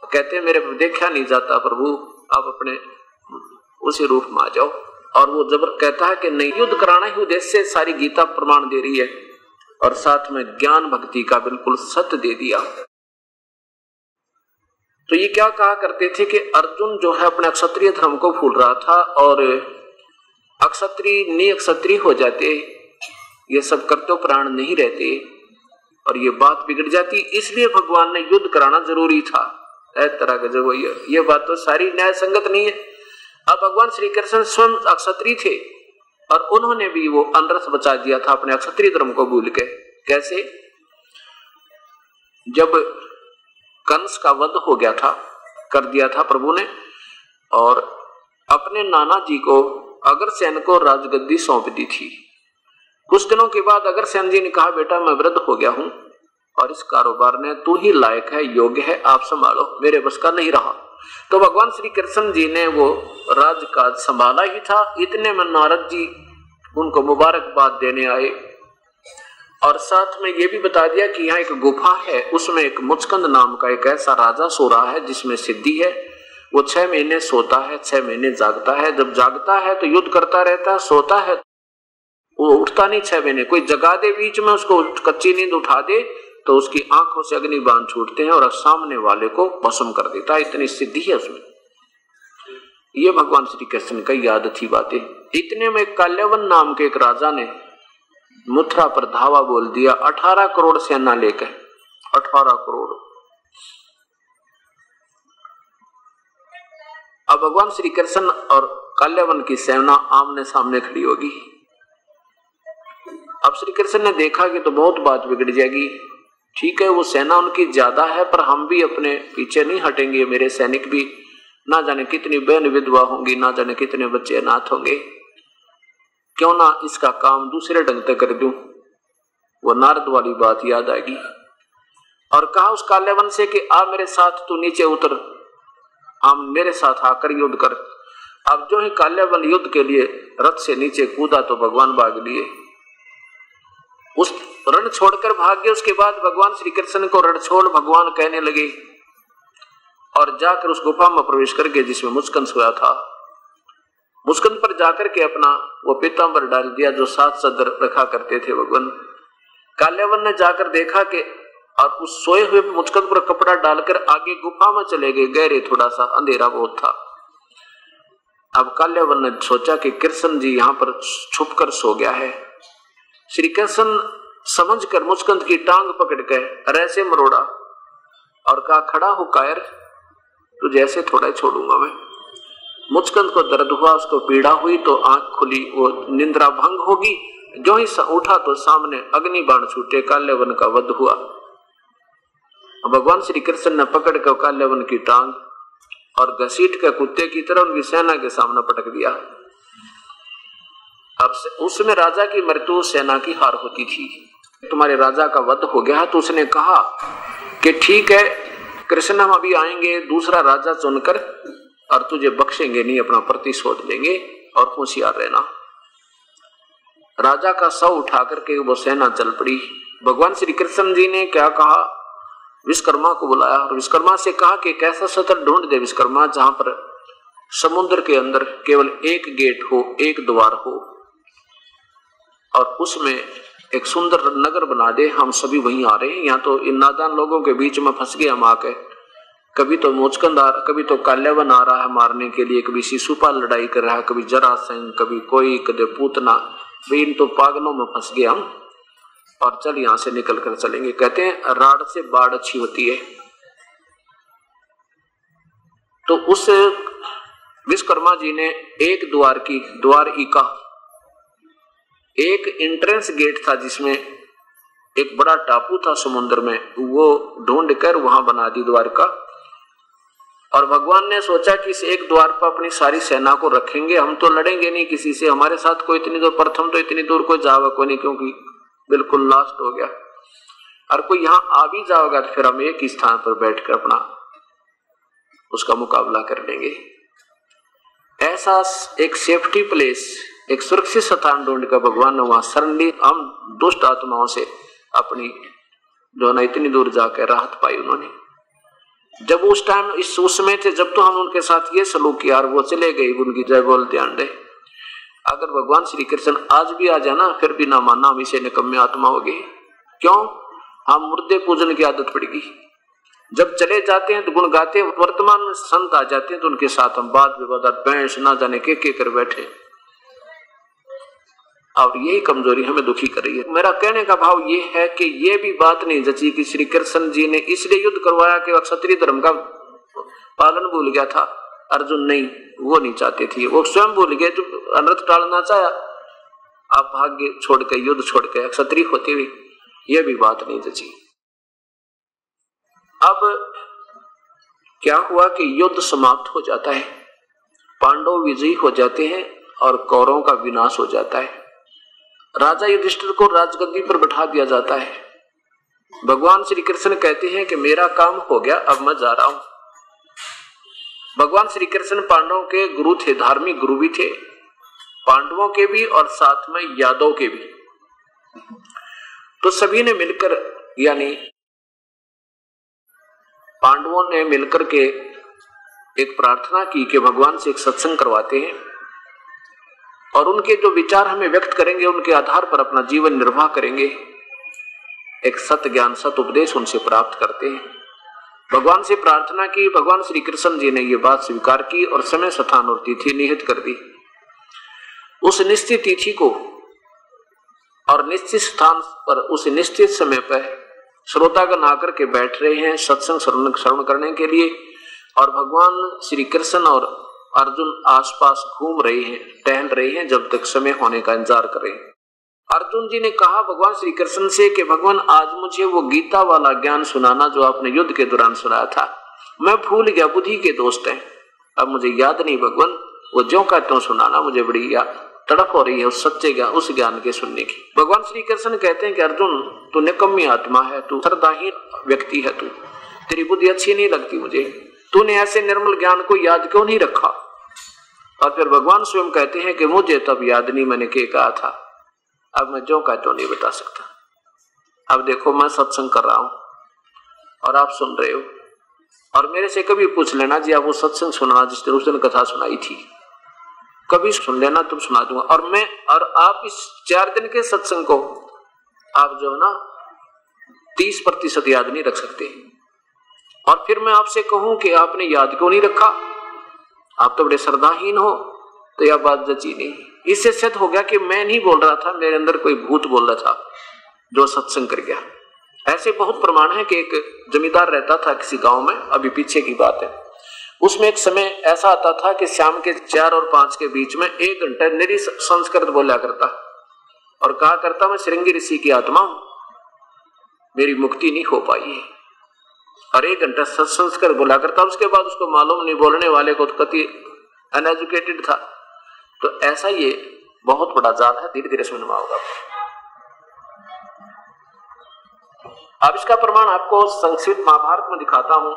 कहते मेरे देखा नहीं जाता प्रभु, आप अपने उसी रूप में आ जाओ। और वो जबर कहता है कि नहीं, युद्ध कराना ही उद्देश्य से सारी गीता प्रमाण दे रही है, और साथ में ज्ञान भक्ति का बिल्कुल सत्य दे दिया। तो ये क्या कहा करते थे कि अर्जुन जो है अपने क्षत्रिय धर्म को भूल रहा था, और अक्षत्रिय निक्षत्रिय हो जाते, ये सब कर्तव्यपरायण नहीं रहते और ये बात बिगड़ जाती, इसलिए भगवान ने युद्ध कराना जरूरी था। इस तरह का जब ये बात तो सारी न्याय संगत नहीं है। अब भगवान श्री कृष्ण स्वयं अक्षत्रिय थे और उन्होंने भी वो अनरस बचा दिया था अपने अक्षत्रिय धर्म को भूल के। कैसे? जब कंस का वध हो गया था, कर दिया था प्रभु ने, और अपने नाना जी को अग्रसेन को राजगद्दी सौंप दी थी। कुछ दिनों के बाद अग्रसेन जी ने कहा बेटा मैं वृद्ध हो गया हूं और इस कारोबार ने तू ही लायक है, योग्य है, आप संभालो, मेरे बस का नहीं रहा। तो भगवान श्री कृष्ण जी ने वो राजकाज संभाला ही था। इतने में नारद जी उनको मुबारकबाद देने आए और साथ में ये भी बता दिया कि यहाँ एक गुफा है, उसमें एक मुचकंद नाम का एक ऐसा राजा सो रहा है जिसमें सिद्धि है। वो 6 महीने सोता है, 6 महीने जागता है। जब जागता है तो युद्ध करता रहता है, सोता है वो उठता नहीं 6 महीने। कोई जगा दे बीच में, उसको कच्ची नींद उठा दे तो उसकी आंखों से अग्नि बाण छूटते हैं और सामने वाले को भस्म कर देता है, इतनी सिद्धि है उसमें। ये भगवान श्री कृष्ण का याद थी बातें। इतने में काल्यवन नाम के एक राजा ने मथुरा पर धावा बोल दिया, 18 करोड़ सेना लेकर। 18 करोड़। अब भगवान श्री कृष्ण और काल्यवन की सेना आमने सामने खड़ी होगी। अब श्री कृष्ण ने देखा कि तो बहुत बात बिगड़ जाएगी। ठीक है, वो सेना उनकी ज्यादा है पर हम भी अपने पीछे नहीं हटेंगे, मेरे सैनिक भी, ना जाने कितनी बहन विधवा होंगी, ना जाने कितने बच्चे अनाथ होंगे, क्यों ना इसका काम दूसरे ढंग से कर दूं। वो नारद वाली बात याद आएगी और कहा उस काल्यवन से कि आ मेरे साथ, तू नीचे उतर, हम मेरे साथ आकर युद्ध कर। अब जो ही काल्यवन युद्ध के लिए रथ से नीचे कूदा तो भगवान भाग लिए, उस रण छोड़कर भाग गए। उसके बाद भगवान श्री कृष्ण को रण छोड़ भगवान कहने लगे और जाकर उस गुफा में प्रवेश करके जिसमें मुचकंद सोया था, मुचकंद पर जाकर के अपना वो पीतांबर डाल दिया जो साथ सदर रखा करते थे भगवान। काल्यवन ने जाकर देखा कि और उस सोए हुए मुचकंद पर कपड़ा डालकर आगे गुफा में चले गए। गहरे, थोड़ा सा अंधेरा बहुत था। अब काल्यवन ने सोचा कि कृष्ण जी यहाँ पर छुप कर सो गया है। श्री कृष्ण समझकर मुचकंद की टांग पकड़ कर ऐसे मरोड़ा और कहा खड़ा हो कायर, तुझे ऐसे थोड़ा ही छोड़ूंगा मैं। मुचकंद को दर्द हुआ, उसको पीड़ा हुई तो आंख खुली, वो निंद्रा भंग होगी। जो ही उठा तो सामने अग्नि बाण छूटे, काल्यवन का वध हुआ। भगवान श्री कृष्ण ने पकड़ कर काल्यवन की टांग और घसीट कर कुत्ते की तरह उनकी सेना के सामने पटक दिया। अब उसमें राजा की मृत्यु, सेना की हार होती थी। तुम्हारे राजा का वध हो गया तो उसने कहा कि ठीक है कृष्ण हम अभी आएंगे दूसरा राजा चुनकर और तुझे बख्शेंगे नहीं, अपना प्रतिशोध लेंगे और होशियार रहना। राजा का शव उठा करके वो सेना चल पड़ी। भगवान श्री कृष्ण जी ने क्या कहा, विश्वकर्मा को बुलाया और विश्वकर्मा से कहा कि कैसा सतर ढूंढ दे विश्वकर्मा जहां पर समुद्र के अंदर केवल एक गेट हो, एक द्वार हो और उसमें एक सुंदर नगर बना दे, हम सभी वहीं आ रहे हैं। यहाँ तो इन नादान लोगों के बीच में फंस गए हम आके, कभी तो मुचकंद आ, कभी तो काल्यवन आ रहा है मारने के लिए, कभी शिशुपाल लड़ाई कर रहा है, कभी जरासंध, कभी कोई, कभी पूतना, भाई इन तो पागलों में फंस गए हम और चल यहां से निकल कर चलेंगे। कहते हैं राड से बाढ़ अच्छी होती है। तो उस विश्वकर्मा जी ने एक द्वारिका एक एंट्रेंस गेट था जिसमें एक बड़ा टापू था समुद्र में, वो ढूंढ कर वहां बना दी द्वारका। और भगवान ने सोचा कि इस एक द्वार पर अपनी सारी सेना को रखेंगे, हम तो लड़ेंगे नहीं किसी से, हमारे साथ कोई इतनी दूर, प्रथम तो इतनी दूर कोई जावा कोई नहीं, क्योंकि बिल्कुल लास्ट हो गया, और कोई यहाँ आ भी जाओगा तो फिर हम एक ही स्थान पर बैठकर अपना उसका मुकाबला कर लेंगे। ऐसा एक सेफ्टी प्लेस, एक सुरक्षित स्थान ढूंढ कर भगवान ने वहां शरण ली। हम दुष्ट आत्माओं से अपनी जो ना इतनी दूर जाकर राहत पाई उन्होंने। जब उस टाइम इस उसमें थे, जब तो हम उनके साथ ये सलूक किया और वो चले गए, उनकी जय बोल ध्यान दे। अगर भगवान श्री कृष्ण आज भी आ जाना फिर भी ना मानना, हम इसे निकम्मे आत्मा हो गए। क्यों? हम मुर्दे पूजन की आदत पड़ेगी। जब चले जाते हैं तो गुण गाते हैं, वर्तमान में संत आ जाते हैं तो उनके साथ हम बात विवाद भैंस ना जाने के कर बैठे, और यही कमजोरी हमें दुखी कर रही है। मेरा कहने का भाव ये है कि ये भी बात नहीं जची कि श्री कृष्ण जी ने इसलिए युद्ध करवाया कि क्षत्रिय धर्म का पालन भूल गया था। अर्जुन नहीं, वो नहीं चाहते थे, वो स्वयं भूल गए, जो अनर्थ टालना चाहा आप भाग्य छोड़ के, युद्ध छोड़ के क्षत्रिय होते हुए, यह भी बात नहीं जची। अब क्या हुआ कि युद्ध समाप्त हो जाता है, पांडव विजयी हो जाते हैं और कौरवों का विनाश हो जाता है। राजा युधिष्ठिर को राजगद्दी पर बैठा दिया जाता है। भगवान श्री कृष्ण कहते हैं कि मेरा काम हो गया, अब मैं जा रहा हूं। भगवान श्री कृष्ण पांडवों के गुरु थे, धार्मिक गुरु भी थे, पांडवों के भी और साथ में यादव के भी। तो सभी ने मिलकर, यानी पांडवों ने मिलकर के एक प्रार्थना की कि भगवान से एक सत्संग करवाते हैं और उनके जो विचार हमें व्यक्त करेंगे उनके आधार पर अपना जीवन निर्वाह करेंगे, एक सत ज्ञान सत उपदेश उनसे प्राप्त करते हैं। भगवान से प्रार्थना की, भगवान श्री कृष्ण जी ने यह बात स्वीकार की और समय स्थान और तिथि निहित कर दी। उस निश्चित तिथि को और निश्चित स्थान पर उस निश्चित समय पर श्रोतागण आकर के बैठ रहे हैं सत्संग श्रवण करने के लिए, और भगवान श्री कृष्ण और अर्जुन आसपास घूम रहे हैं, टहल रहे हैं, जब तक समय होने का इंतजार कर रहे हैं। अर्जुन जी ने कहा भगवान श्री कृष्ण से कि भगवान आज मुझे वो गीता वाला ज्ञान सुनाना जो आपने युद्ध के दौरान सुनाया था, मैं भूल गया, बुद्धि के दोस्त हैं, अब मुझे याद नहीं भगवान, वो ज्यों का त्यों सुनाना, मुझे बड़ी तड़प हो रही है उस सच्चे ज्ञान, उस ज्ञान के सुनने की। भगवान श्री कृष्ण कहते हैं कि अर्जुन तू निकम्मी आत्मा है, तू श्रद्धाहीन व्यक्ति है, तू तेरी बुद्धि अच्छी नहीं लगती मुझे, तूने ऐसे निर्मल ज्ञान को याद क्यों नहीं रखा। और फिर भगवान स्वयं कहते हैं कि मुझे तब याद नहीं मैंने क्या कहा था, अब मैं जो कहता हूं नहीं बता सकता। अब देखो मैं सत्संग कर रहा हूं और आप सुन रहे हो, और मेरे से कभी पूछ लेना जी आप वो सत्संग सुनाना जिस दिन उस दिन कथा सुनाई थी, कभी सुन लेना, तुम सुना दूंगा। और आप इस 4 दिन के सत्संग को आप जो है ना 30% याद नहीं रख सकते, और फिर मैं आपसे कहूं कि आपने याद क्यों नहीं रखा, आप तो बड़े श्रद्धाहीन हो, तो यह बात जची नहीं। इससे सिद्ध हो गया कि मैं नहीं बोल रहा था, मेरे अंदर कोई भूत बोल रहा था जो सत्संग कर गया। ऐसे बहुत प्रमाण है कि एक जमींदार रहता था किसी गांव में, अभी पीछे की बात है, उसमें एक समय ऐसा आता था कि शाम के 4 और 5 के बीच में 1 घंटा निरी संस्कृत बोला करता और कहा करता मैं श्रृंगी ऋषि की आत्मा हूं, मेरी मुक्ति नहीं हो पाई है, और 1 घंटा संस्कृत बोला करता। उसके बाद उसको मालूम नहीं, बोलने वाले को तो कति अनएजुकेटेड था। तो ऐसा ये बहुत बड़ा जाल है, धीरे धीरे समझ में होगा। अब इसका प्रमाण आपको संस्कृत महाभारत में दिखाता हूं,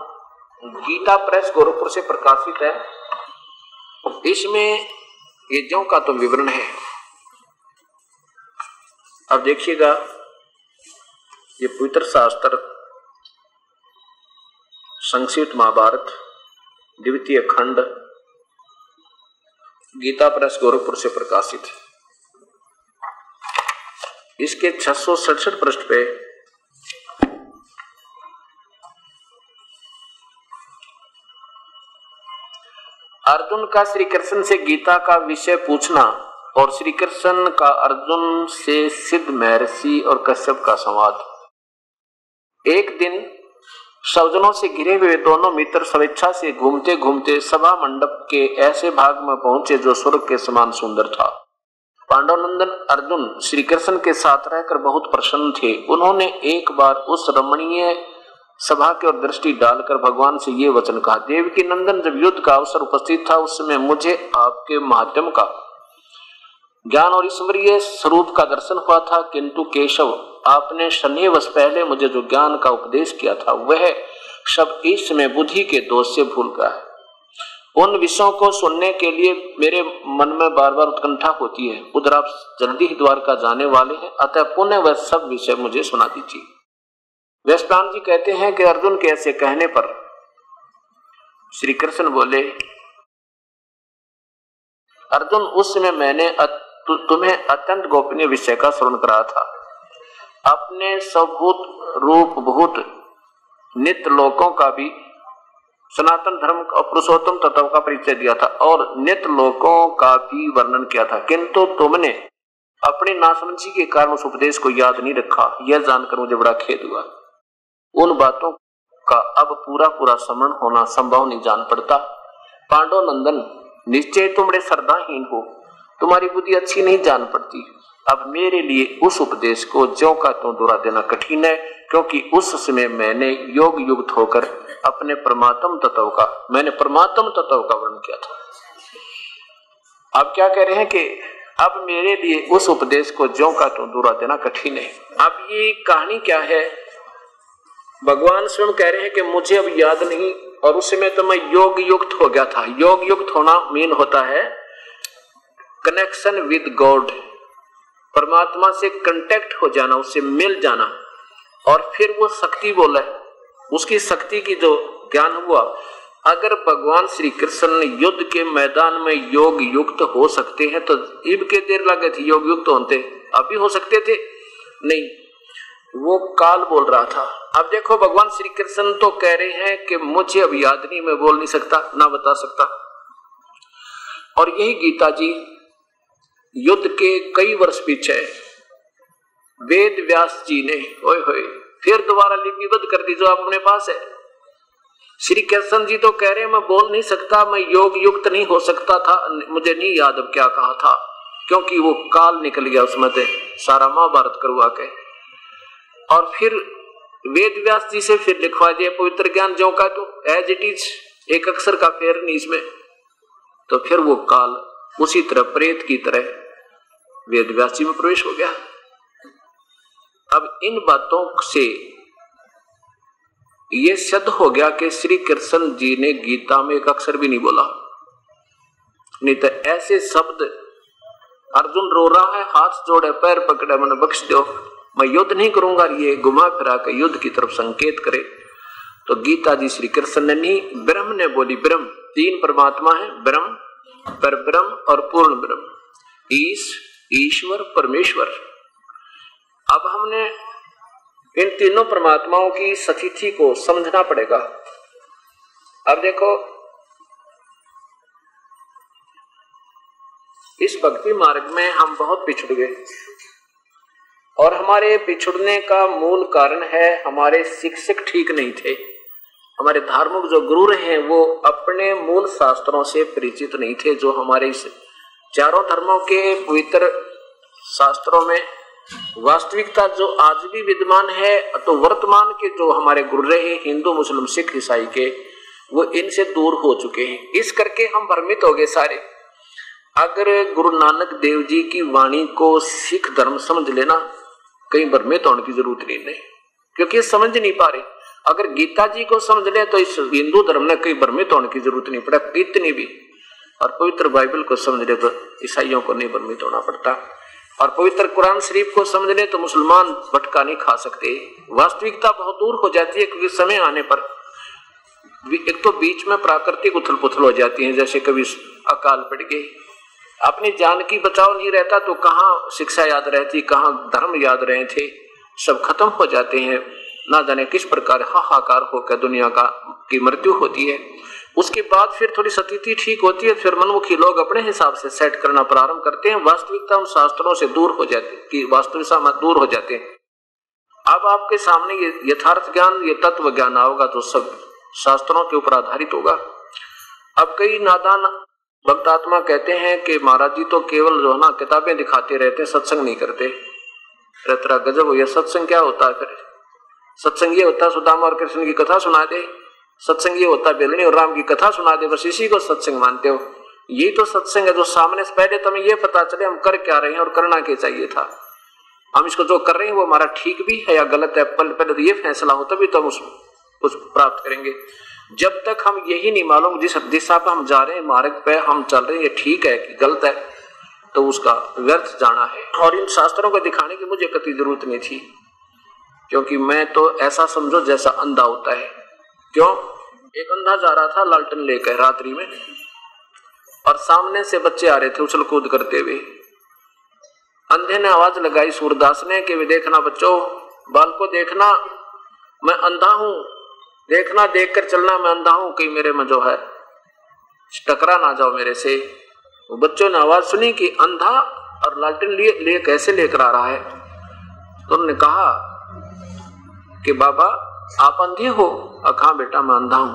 गीता प्रेस गोरखपुर से प्रकाशित है, इसमें ये ज्यों का तो विवरण है। अब देखिएगा ये पवित्र शास्त्र संस्कृत महाभारत द्वितीय खंड गीता प्रेस गोरखपुर से प्रकाशित है। इसके 667 पृष्ठ पे अर्जुन का श्री कृष्ण से गीता का विषय पूछना और श्री कृष्ण का अर्जुन से सिद्ध महर्षि और कश्यप का संवाद। एक दिन सज्जनों से घिरे हुए दोनों मित्र स्वेच्छा से घूमते घूमते सभा मंडप के ऐसे भाग में पहुंचे जो स्वर्ग के समान सुंदर था। पांडवनंदन अर्जुन श्री कृष्ण के साथ रहकर बहुत प्रसन्न थे। उन्होंने एक बार उस रमणीय सभा की ओर दृष्टि डालकर भगवान से ये वचन कहा, देवकी नंदन, जब युद्ध का अवसर उपस्थित था उस समय मुझे आपके माध्यम का ज्ञान और ईश्वरीय स्वरूप का दर्शन हुआ था, किंतु केशव आपने शनिवश पहले मुझे जो ज्ञान का उपदेश किया था वह सब इस समय बुद्धि के दोष से भूल गया है। उन विषयों को सुनने के लिए मेरे मन में बार बार उत्कंठा होती है। उधर आप जल्दी ही द्वारका जाने वाले हैं, अतः पुनः वह सब विषय मुझे सुना दीजिए। व्यासपान जी कहते हैं कि अर्जुन के ऐसे कहने पर श्री कृष्ण बोले, अर्जुन, उस समय मैंने तुम्हें अत्यंत गोपनीय विषय का श्रवण कराया था। अपने स्वभूत रूप भूत नित्य लोकों का भी, सनातन धर्म और पुरुषोत्तम तत्व का परिचय दिया था और नित्य लोकों का भी वर्णन किया था, किंतु तुमने अपनी नासमझी के कारण उस उपदेश को याद नहीं रखा। यह जानकर मुझे बड़ा खेद हुआ। उन बातों का अब पूरा पूरा स्मरण होना संभव नहीं जान पड़ता। पांडव नंदन, निश्चय तुम बड़े श्रद्धाहीन हो, तुम्हारी बुद्धि अच्छी नहीं जान पड़ती। अब मेरे लिए उस उपदेश को ज्यों का त्यों दोहरा देना कठिन है, क्योंकि उस समय मैंने योग युक्त होकर अपने परमात्म तत्व का वर्णन किया था। अब क्या कह रहे हैं कि अब मेरे लिए उस उपदेश को ज्यों का त्यों दोहरा देना कठिन है। अब ये कहानी क्या है? भगवान स्वयं कह रहे हैं कि मुझे अब याद नहीं, और उस समय तो मैं योग युक्त हो गया था। योग युक्त होना मीन होता है कनेक्शन विद गॉड, परमात्मा से कांटेक्ट हो जाना, उससे मिल जाना। और फिर वो शक्ति बोला है, उसकी शक्ति की जो ज्ञान हुआ। अगर भगवान श्री कृष्ण युद्ध के मैदान में योग युक्त हो सकते हैं तो इब के देर लगे थे योग युक्त होते? अभी हो सकते थे? नहीं, वो काल बोल रहा था। अब देखो, भगवान श्री कृष्ण तो कह रहे हैं कि मुझे अब याद नहीं, मैं बोल नहीं सकता, ना बता सकता। और यही गीता जी युद्ध के कई वर्ष पीछे वेद व्यास जी ने ओए होए फिर दोबारा लिपिबद्ध कर दी, जो आप अपने पास है। श्री कृष्ण जी तो कह रहे हैं मैं बोल नहीं सकता, मैं योग युक्त नहीं हो सकता था, मुझे नहीं याद अब क्या कहा था, क्योंकि वो काल निकल गया उसमें से सारा महाभारत करवा के। और फिर वेद व्यास जी से फिर लिखवा दिया पवित्र ज्ञान ज्यों का तो एज इट इज, एक अक्षर का फेर नहीं इसमें। तो फिर वो काल उसी तरह प्रेत की तरह वेद व्यास जी में प्रवेश हो गया। अब इन बातों से यह सिद्ध हो गया कि श्री कृष्ण जी ने गीता में एक अक्षर भी नहीं बोला। नहीं तो ऐसे शब्द, अर्जुन रो रहा है, हाथ जोड़े, पैर पकड़े, मैंने बख्श दो, मैं युद्ध नहीं करूंगा, ये घुमा फिरा के युद्ध की तरफ संकेत करे। तो गीता जी श्री कृष्ण ने नहीं, ब्रह्म ने बोली। ब्रह्म तीन परमात्मा है, ब्रह्म, पर ब्रह्म और पूर्ण ब्रह्म, ईश, ईश्वर, परमेश्वर। अब हमने इन तीनों परमात्माओं की स्थिति को समझना पड़ेगा। अब देखो, इस भक्ति मार्ग में हम बहुत पिछड़ गए, और हमारे पिछड़ने का मूल कारण है हमारे शिक्षक ठीक नहीं थे। हमारे धार्मिक जो गुरु रहे वो अपने मूल शास्त्रों से परिचित नहीं थे, जो हमारे इस चारों धर्मों के पवित्र शास्त्रों में वास्तविकता जो आज भी विद्यमान है। तो वर्तमान के जो हमारे गुरु रहे हिंदू, मुस्लिम, सिख, ईसाई के, वो इनसे दूर हो चुके हैं। इस करके हम भ्रमित हो गए सारे। अगर गुरु नानक देव जी की वाणी को सिख धर्म समझ लेना, कहीं भ्रमित होने की जरूरत नहीं, क्योंकि समझ नहीं पा रहे। अगर गीता जी को समझ ले तो इस हिंदू धर्म में कहीं भ्रमित होने की जरूरत नहीं पड़ा कितनी भी। और पवित्र बाइबल को समझ ले तो ईसाइयों को नहीं भ्रमित होना पड़ता। और पवित्र कुरान शरीफ को समझ ले तो मुसलमान भटका नहीं खा सकते। वास्तविकता बहुत दूर हो जाती है, क्योंकि समय आने पर एक तो बीच में प्राकृतिक उथल पुथल हो जाती है, जैसे कभी अकाल पड़ गई, अपनी जान की बचाव नहीं रहता तो कहाँ शिक्षा याद रहती, कहाँ धर्म याद रहे थे, सब खत्म हो जाते हैं। ना जाने किस प्रकार हाहाकार होकर दुनिया की मृत्यु होती है। उसके बाद फिर थोड़ी स्थिति ठीक होती है, फिर मनमुखी लोग अपने हिसाब से सेट करना प्रारंभ करते हैं। वास्तविकता हम शास्त्रों से दूर हो जाते कि वास्तविकता में दूर हो जाते हैं। अब आपके सामने ये यथार्थ ज्ञान, ये तत्व ज्ञान आओगा तो सब शास्त्रों के ऊपर आधारित होगा। अब कई नादान भक्तात्मा कहते हैं कि महाराज जी तो केवल जो है ना किताबें दिखाते रहते, सत्संग नहीं करते। तरह गजब हो, यह सत्संग क्या होता है? फिर सत्संग ये होता सुदामा और कृष्ण की कथा सुना दे, सत्संग ये होता बेलनी और राम की कथा सुना दे, बस इसी को सत्संग मानते हो। यही तो सत्संग है जो सामने से पहले तुम्हें ये पता चले हम कर क्या रहे हैं और करना क्या चाहिए था। हम इसको जो कर रहे हैं वो हमारा ठीक भी है या गलत है, पहले तो ये फैसला हो तभी तो हम उस प्राप्त करेंगे। जब तक हम यही नहीं मालूम जिस दिशा पर हम जा रहे हैं, मार्ग पे हम चल रहे हैं, ये ठीक है कि गलत है, तो उसका व्यर्थ जाना है। और इन शास्त्रों को दिखाने की मुझे कतई जरूरत नहीं थी, क्योंकि मैं तो ऐसा समझो जैसा अंधा होता है। क्यों? एक अंधा जा रहा था लालटेन लेकर रात्रि में, और सामने से बच्चे आ रहे थे उछल कूद करते हुए। अंधे ने आवाज लगाई सूरदास ने कि वे देखना बच्चों, बाल को देखना, मैं अंधा हूं, देखना, देख कर चलना, मैं अंधा हूं, कहीं मेरे में जो है टकरा ना जाओ मेरे से। वो बच्चों ने आवाज सुनी कि अंधा और लालटेन लिए कैसे लेकर आ रहा है, तो उन्होंने कहा कि बाबा आप अंधे हो? कहा बेटा मैं अंधा हूं।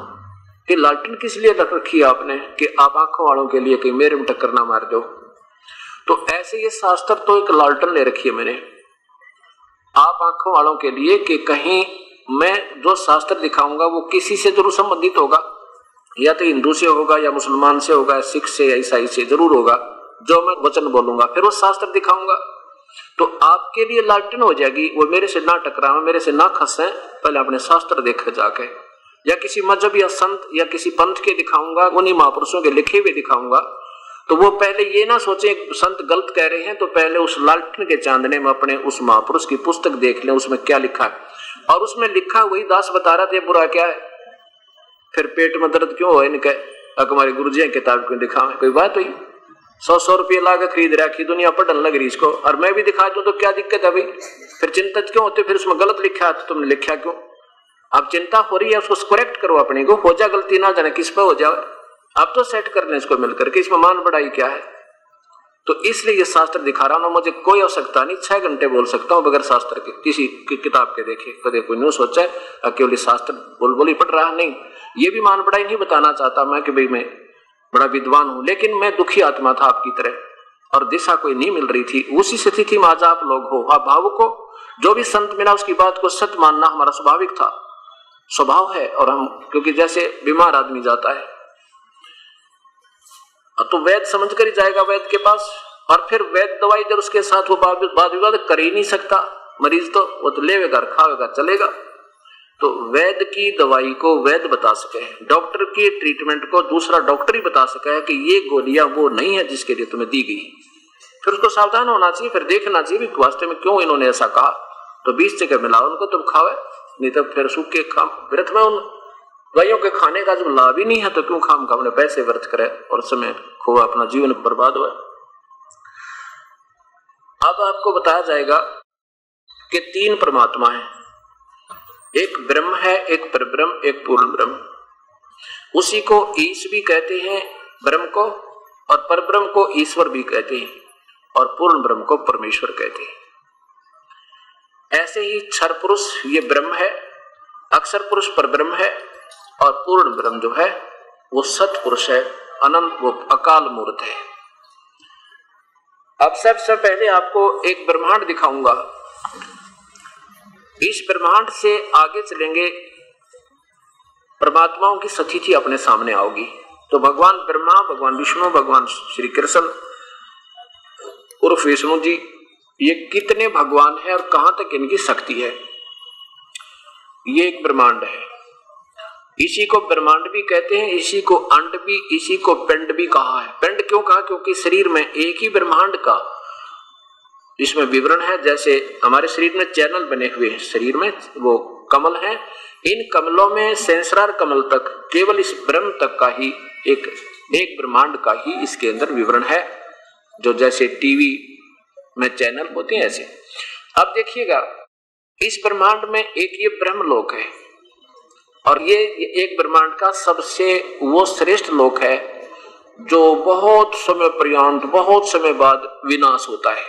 कि लालटेन किस लिए रख रखी है आपने? कि आप आंखों वालों के लिए, कि मेरे में टक्कर ना मार दो। तो ऐसे ये शास्त्र तो एक लालटेन ले रखी है मैंने, आप आंखों वालों के लिए, कि कहीं मैं जो शास्त्र दिखाऊंगा वो किसी से जरूर संबंधित होगा, या तो हिंदू से होगा या मुसलमान से होगा, सिख से या ईसाई से जरूर होगा। जो मैं वचन बोलूंगा फिर वो शास्त्र दिखाऊंगा, तो आपके लिए लालटेन हो जाएगी। वो मेरे से ना टकरावे, मेरे से ना खसे, पहले अपने शास्त्र देखे जाके, या किसी मजहब या संत या किसी पंथ के दिखाऊंगा, उन्हीं महापुरुषों के लिखे हुए दिखाऊंगा, तो वो पहले ये ना सोचे संत गलत कह रहे हैं, तो पहले उस लालटेन के चांदने में अपने उस महापुरुष की पुस्तक देख लें उसमें क्या लिखा है। और उसमें लिखा वही दास बता रहा था, बुरा क्या है, फिर पेट में दर्द क्यों हो इनके, हमारे गुरु जी किताब क्यों दिखावे, कोई बात हुई? 100 रुपये ला के खरीद रखी, दुनिया पढ़ने लग रही इसको, और मैं भी दिखा दूं तो क्या दिक्कत है भाई? फिर चिंतित क्यों होते? फिर उसमें गलत लिखा है तो तुमने लिखा क्यों? अब चिंता हो रही है, उसको करेक्ट करो अपने को, हो जा गलती ना जाने किस पे हो जाए, अब तो सेट कर लें इसको मिलकर के, इसमें मान बढ़ाई क्या है। तो इसलिए ये शास्त्र दिखा रहा हूं, मुझे कोई आवश्यकता नहीं, 6 घंटे बोल सकता हूं बगैर शास्त्र के, किसी की किताब के देखे। कदे कोई न्यू सोचा है केवल शास्त्र बोल ही पढ़ रहा, नहीं, ये भी मान बढ़ाई नहीं बताना चाहता मैं कि भाई मैं बड़ा विद्वान हूं, लेकिन मैं दुखी आत्मा था आपकी तरह, और दिशा कोई नहीं मिल रही थी। उसी स्थिति में आज आप लोग हो। आप भावुक हो, जो भी संत मिला उसकी बात को सत्य मानना हमारा स्वाभाविक था, स्वभाव है। और हम क्योंकि जैसे बीमार आदमी जाता है तो वैद्य समझ कर ही जाएगा वैद्य के पास, और फिर वैद्य दवाई जब उसके साथ वो वाद विवाद कर ही नहीं सकता मरीज, तो वो तो लेवेगा खावेगा चलेगा। तो वैद्य की दवाई को वैद्य बता सके, डॉक्टर की ट्रीटमेंट को दूसरा डॉक्टर ही बता सके कि ये गोलियां वो नहीं है जिसके लिए तुम्हें दी गई। फिर उसको सावधान होना चाहिए, फिर देखना चाहिए कि वास्तव में क्यों इन्होंने ऐसा कहा, तो 20 जगह मिलाओ उनको तुम खावे, नहीं तो फिर सूख के व्रत में उन दवाइयों के खाने का जब लाभ ही नहीं है तो क्यों खाम अपने पैसे व्यर्थ करे और समय खो, अपना जीवन बर्बाद हुआ। अब आपको बताया जाएगा कि 3 परमात्मा है, एक ब्रह्म है, एक परब्रह्म, एक पूर्ण ब्रह्म। उसी को ईश भी कहते हैं ब्रह्म को, और परब्रह्म को ईश्वर भी कहते हैं, और पूर्ण ब्रह्म को परमेश्वर कहते हैं। ऐसे ही क्षर पुरुष ये ब्रह्म है, अक्षर पुरुष परब्रह्म है, और पूर्ण ब्रह्म जो है वो सत पुरुष है, अनंत, वो अकाल मूर्त है। अब सबसे पहले आपको एक ब्रह्मांड दिखाऊंगा, इस ब्रह्मांड से आगे चलेंगे, परमात्माओं की स्थिति अपने सामने आओगी। तो भगवान ब्रह्मा, भगवान विष्णु, भगवान श्री कृष्ण उर्फ विष्णु जी, ये कितने भगवान हैं और कहां तक इनकी शक्ति है, ये एक ब्रह्मांड है। इसी को ब्रह्मांड भी कहते हैं, इसी को अंड भी, इसी को पिंड भी कहा है। पिंड क्यों कहा? क्योंकि शरीर में एक ही ब्रह्मांड का इसमें विवरण है। जैसे हमारे शरीर में चैनल बने हुए हैं, शरीर में वो कमल हैं, इन कमलों में सेंसरार कमल तक केवल इस ब्रह्म तक का ही एक ब्रह्मांड का ही इसके अंदर विवरण है, जो जैसे टीवी में चैनल होते हैं ऐसे। अब देखिएगा, इस ब्रह्मांड में एक ये ब्रह्मलोक है, और ये एक ब्रह्मांड का सबसे वो श्रेष्ठ लोक है जो बहुत समय पर्यंत, बहुत समय बाद विनाश होता है।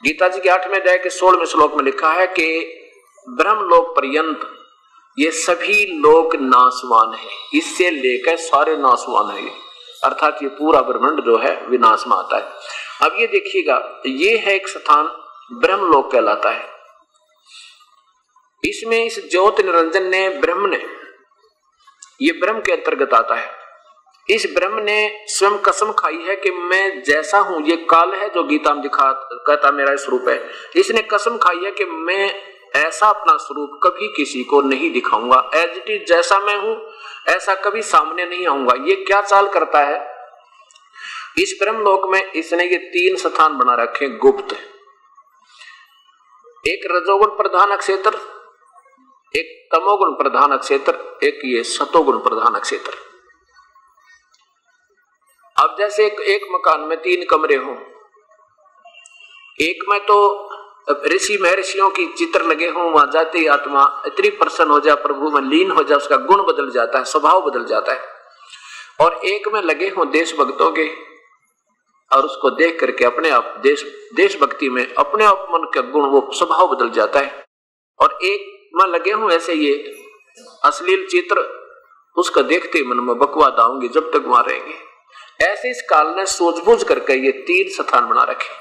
गीता जी के 8वें अध्याय के 16वें श्लोक में लिखा है कि ब्रह्मलोक पर्यंत ये सभी लोक नाशवान है, इससे लेकर सारे नाशवान है, अर्थात ये पूरा ब्रह्मांड जो है विनाश में आता है। अब ये देखिएगा, ये है एक स्थान ब्रह्मलोक कहलाता है। इसमें इस ज्योति निरंजन ने, ब्रह्म ने, ये ब्रह्म के अंतर्गत आता है, इस ब्रह्म ने स्वयं कसम खाई है कि मैं जैसा हूं, ये काल है जो गीता में दिखा कहता मेरा स्वरूप है, इसने कसम खाई है कि मैं ऐसा अपना स्वरूप कभी किसी को नहीं दिखाऊंगा, एज इट इज जैसा मैं हूं ऐसा कभी सामने नहीं आऊंगा। ये क्या चाल करता है, इस ब्रह्म लोक में इसने ये 3 स्थान बना रखे गुप्त, एक रजोगुण प्रधान क्षेत्र, एक तमोगुण प्रधान क्षेत्र, एक ये सतोगुण प्रधान क्षेत्र। अब जैसे एक मकान में 3 कमरे हों, एक में तो ऋषि महर्षियों की चित्र लगे हों, वहां जाते ही आत्मा इतनी प्रसन्न हो जाए, प्रभु में लीन हो जाए, उसका गुण बदल जाता है, स्वभाव बदल जाता है। और एक में लगे हों देशभक्तों के, और उसको देख करके अपने आप देशभक्ति में अपने आप मन का गुण, वो स्वभाव बदल जाता है। और एक में लगे हों ऐसे ये अश्लील चित्र, उसका देखते मन में बकवाद आऊंगी जब तक वहां रहेंगे। ऐसे इस काल ने सूझबूझ करके ये 3 स्थान बना रखे।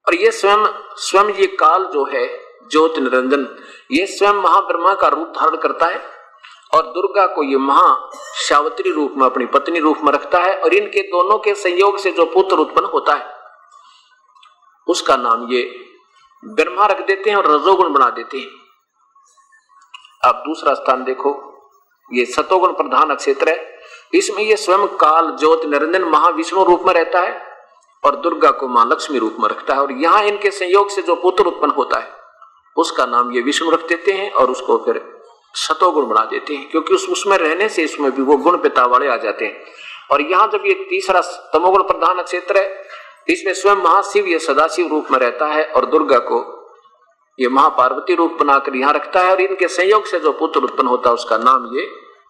और ये स्वयं ये काल जो है ज्योति निरंजन, ये स्वयं महाब्रह्मा का रूप धारण करता है और दुर्गा को ये महाशावत्री रूप में, अपनी पत्नी रूप में रखता है। और इनके दोनों के संयोग से जो पुत्र उत्पन्न होता है उसका नाम ये ब्रह्मा रख देते हैं और रजोगुण बना देते हैं। अब दूसरा स्थान देखो, ये सतोगुण प्रधान क्षेत्र है, इसमें ये स्वयं काल ज्योति निरंजन महाविष्णु रूप में रहता है और दुर्गा को मां लक्ष्मी रूप में रखता है। और यहां इनके संयोग से जो पुत्र उत्पन्न होता है उसका नाम ये विष्णु रख देते हैं और उसको फिर सतोगुण बना देते हैं, क्योंकि उसमें रहने से इसमें भी वो गुण पिता वाले आ जाते हैं। और यहां जब ये तीसरा तमोगुण प्रधान क्षेत्र है, इसमें स्वयं महाशिव ये सदाशिव रूप में रहता है और दुर्गा को ये महापार्वती रूप बनाकर यहां रखता है। और इनके संयोग से जो पुत्र उत्पन्न होता है उसका नाम ये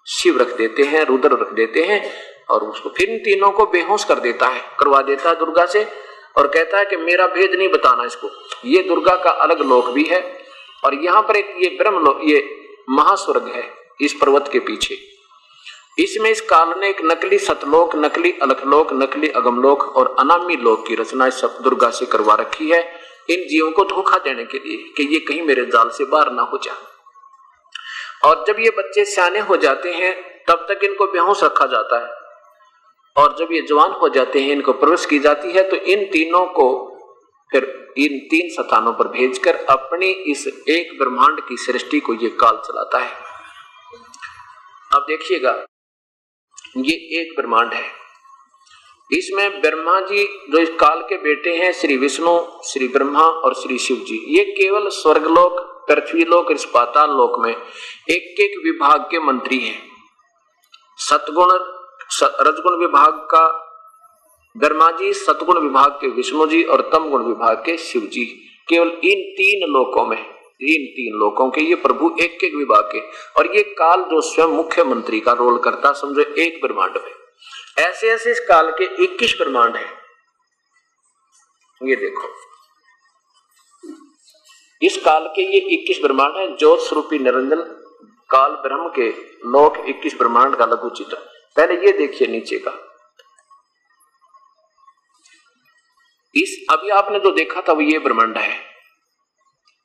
शिव रख देते हैं, रुद्र रख देते हैं। और उसको फिर इन तीनों को बेहोश कर देता है, करवा देता है दुर्गा से, और कहता है कि मेरा भेद नहीं बताना इसको, ये दुर्गा का अलग लोक भी है। और यहाँ पर एक ये ब्रह्म लोक, ये महास्वर्ग है इस पर्वत के पीछे। इसमें इस काल ने एक नकली सतलोक, नकली अलखलोक, नकली अगमलोक और अनामी लोक की रचना सब दुर्गा से करवा रखी है, इन जीवों को धोखा देने के लिए कि ये कहीं मेरे जाल से बाहर ना हो जाए। और जब ये बच्चे सियाने हो जाते हैं तब तक इनको बेहोश रखा जाता है, और जब ये जवान हो जाते हैं इनको प्रवेश की जाती है। तो इन तीनों को फिर इन 3 स्थानों पर भेजकर अपनी इस एक ब्रह्मांड की सृष्टि को ये काल चलाता है। अब देखिएगा, ये एक ब्रह्मांड है, इसमें ब्रह्मा जी जो इस काल के बेटे हैं, श्री विष्णु, श्री ब्रह्मा और श्री शिव जी, ये केवल स्वर्गलोक, पृथ्वीलोक, इस पाताल लोक में एक एक विभाग के मंत्री हैं। सतगुण रजगुण विभाग का ब्रह्मा जी, सतगुण विभाग के विष्णु जी और तमगुण विभाग के शिव जी। केवल इन 3 लोकों में, इन 3 लोकों के ये प्रभु एक एक विभाग के, और ये काल जो स्वयं मुख्यमंत्री का रोल करता, समझो एक ब्रह्मांड में। ऐसे ऐसे इस काल के 21 ब्रह्मांड है। ये देखो, इस काल के ये 21 ब्रह्मांड है। ज्योत स्वरूपी निरंजन काल ब्रह्म के लोक 21 ब्रह्मांड का लघु चित्र। पहले ये देखिए नीचे का, इस अभी आपने जो देखा था वो ये ब्रह्मांड है,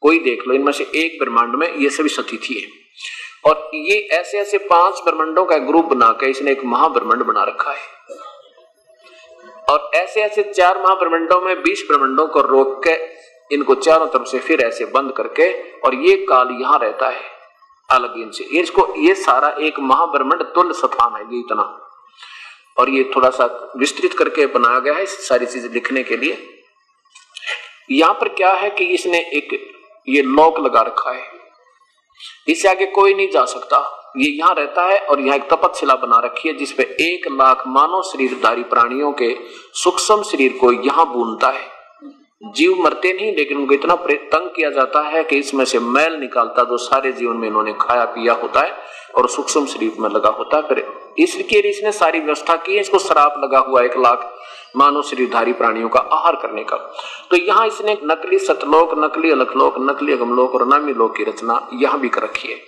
कोई देख लो, इनमें से एक ब्रह्मांड में ये सभी सतिथि है। और ये ऐसे ऐसे 5 ब्रह्मांडों का ग्रुप बनाकर इसने एक महाब्रह्मांड बना रखा है। और ऐसे ऐसे 4 महाब्रह्मांडों में 20 ब्रह्मांडों को रोक के इनको चारों तरफ से फिर ऐसे बंद करके, और ये काल यहां रहता है अलग इनसे। इसको ये सारा एक महाब्रह्मांड तुल्य स्थान है ये इतना। और ये थोड़ा सा विस्तृत करके बनाया गया है सारी चीजें लिखने के लिए। यहां पर क्या है कि इसने एक ये लॉक लगा रखा है, इससे आगे कोई नहीं जा सकता, ये यहां रहता है। और यहाँ एक तपतशिला बना रखी है जिसपे 1 लाख मानव शरीरधारी प्राणियों के सूक्ष्म शरीर को यहां बूनता है। जीव मरते नहीं, लेकिन उनको इतना तंग किया जाता है कि इसमें से मैल निकालता जो सारे जीवन में इन्होंने खाया पिया होता है और सूक्ष्म शरीर में लगा होता है। फिर इसके लिए इसने सारी व्यवस्था की है, इसको श्राप लगा हुआ 1 लाख मानव शरीरधारी प्राणियों का आहार करने का। तो यहाँ इसने नकली सतलोक, नकली अलखलोक, नकली अगमलोक और अनामी लोक की रचना यहाँ भी कर रखी है।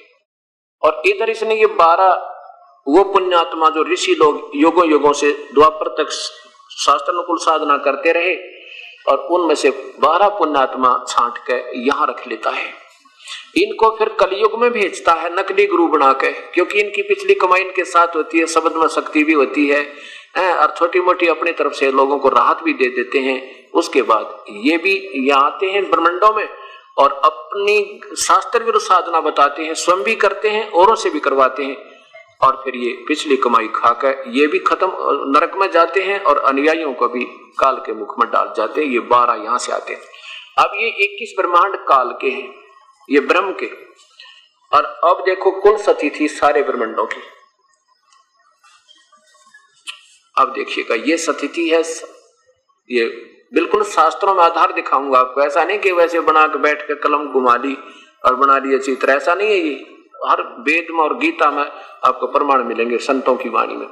और इधर इसने ये 12 वो पुण्यात्मा जो ऋषि लोग युगों युगों से द्वापर तक शास्त्रानुकूल साधना करते रहे, और उनमें से 12 पुण्यात्मा छांट के यहां रख लेता है। इनको फिर कलयुग में भेजता है नकली गुरु बना के, क्योंकि इनकी पिछली कमाई इनके साथ होती है, शब्द में शक्ति भी होती है और छोटी मोटी अपनी तरफ से लोगों को राहत भी दे देते हैं। उसके बाद ये भी यहाँ आते हैं ब्रह्मांडों में और अपनी शास्त्र विरुद्ध साधना बताते हैं, स्वयं भी करते हैं, औरों से भी करवाते हैं, और फिर ये पिछली कमाई खाकर ये भी खत्म नरक में जाते हैं और अनुयायियों को भी काल के मुख में डाल जाते हैं। ये 12 यहाँ से आते हैं। अब ये 21 ब्रह्मांड काल के हैं, ये ब्रह्म के। और अब देखो कुल सती थी सारे ब्रह्मांडों की। अब देखिएगा ये सतिथि है, ये बिल्कुल शास्त्रों में आधार दिखाऊंगा आपको। ऐसा नहीं कि वैसे बना के बैठ के कलम घुमा ली और बना लिया चित्र, ऐसा नहीं है। ये हर वेद में और गीता में आपको प्रमाण मिलेंगे, संतों की वाणी में।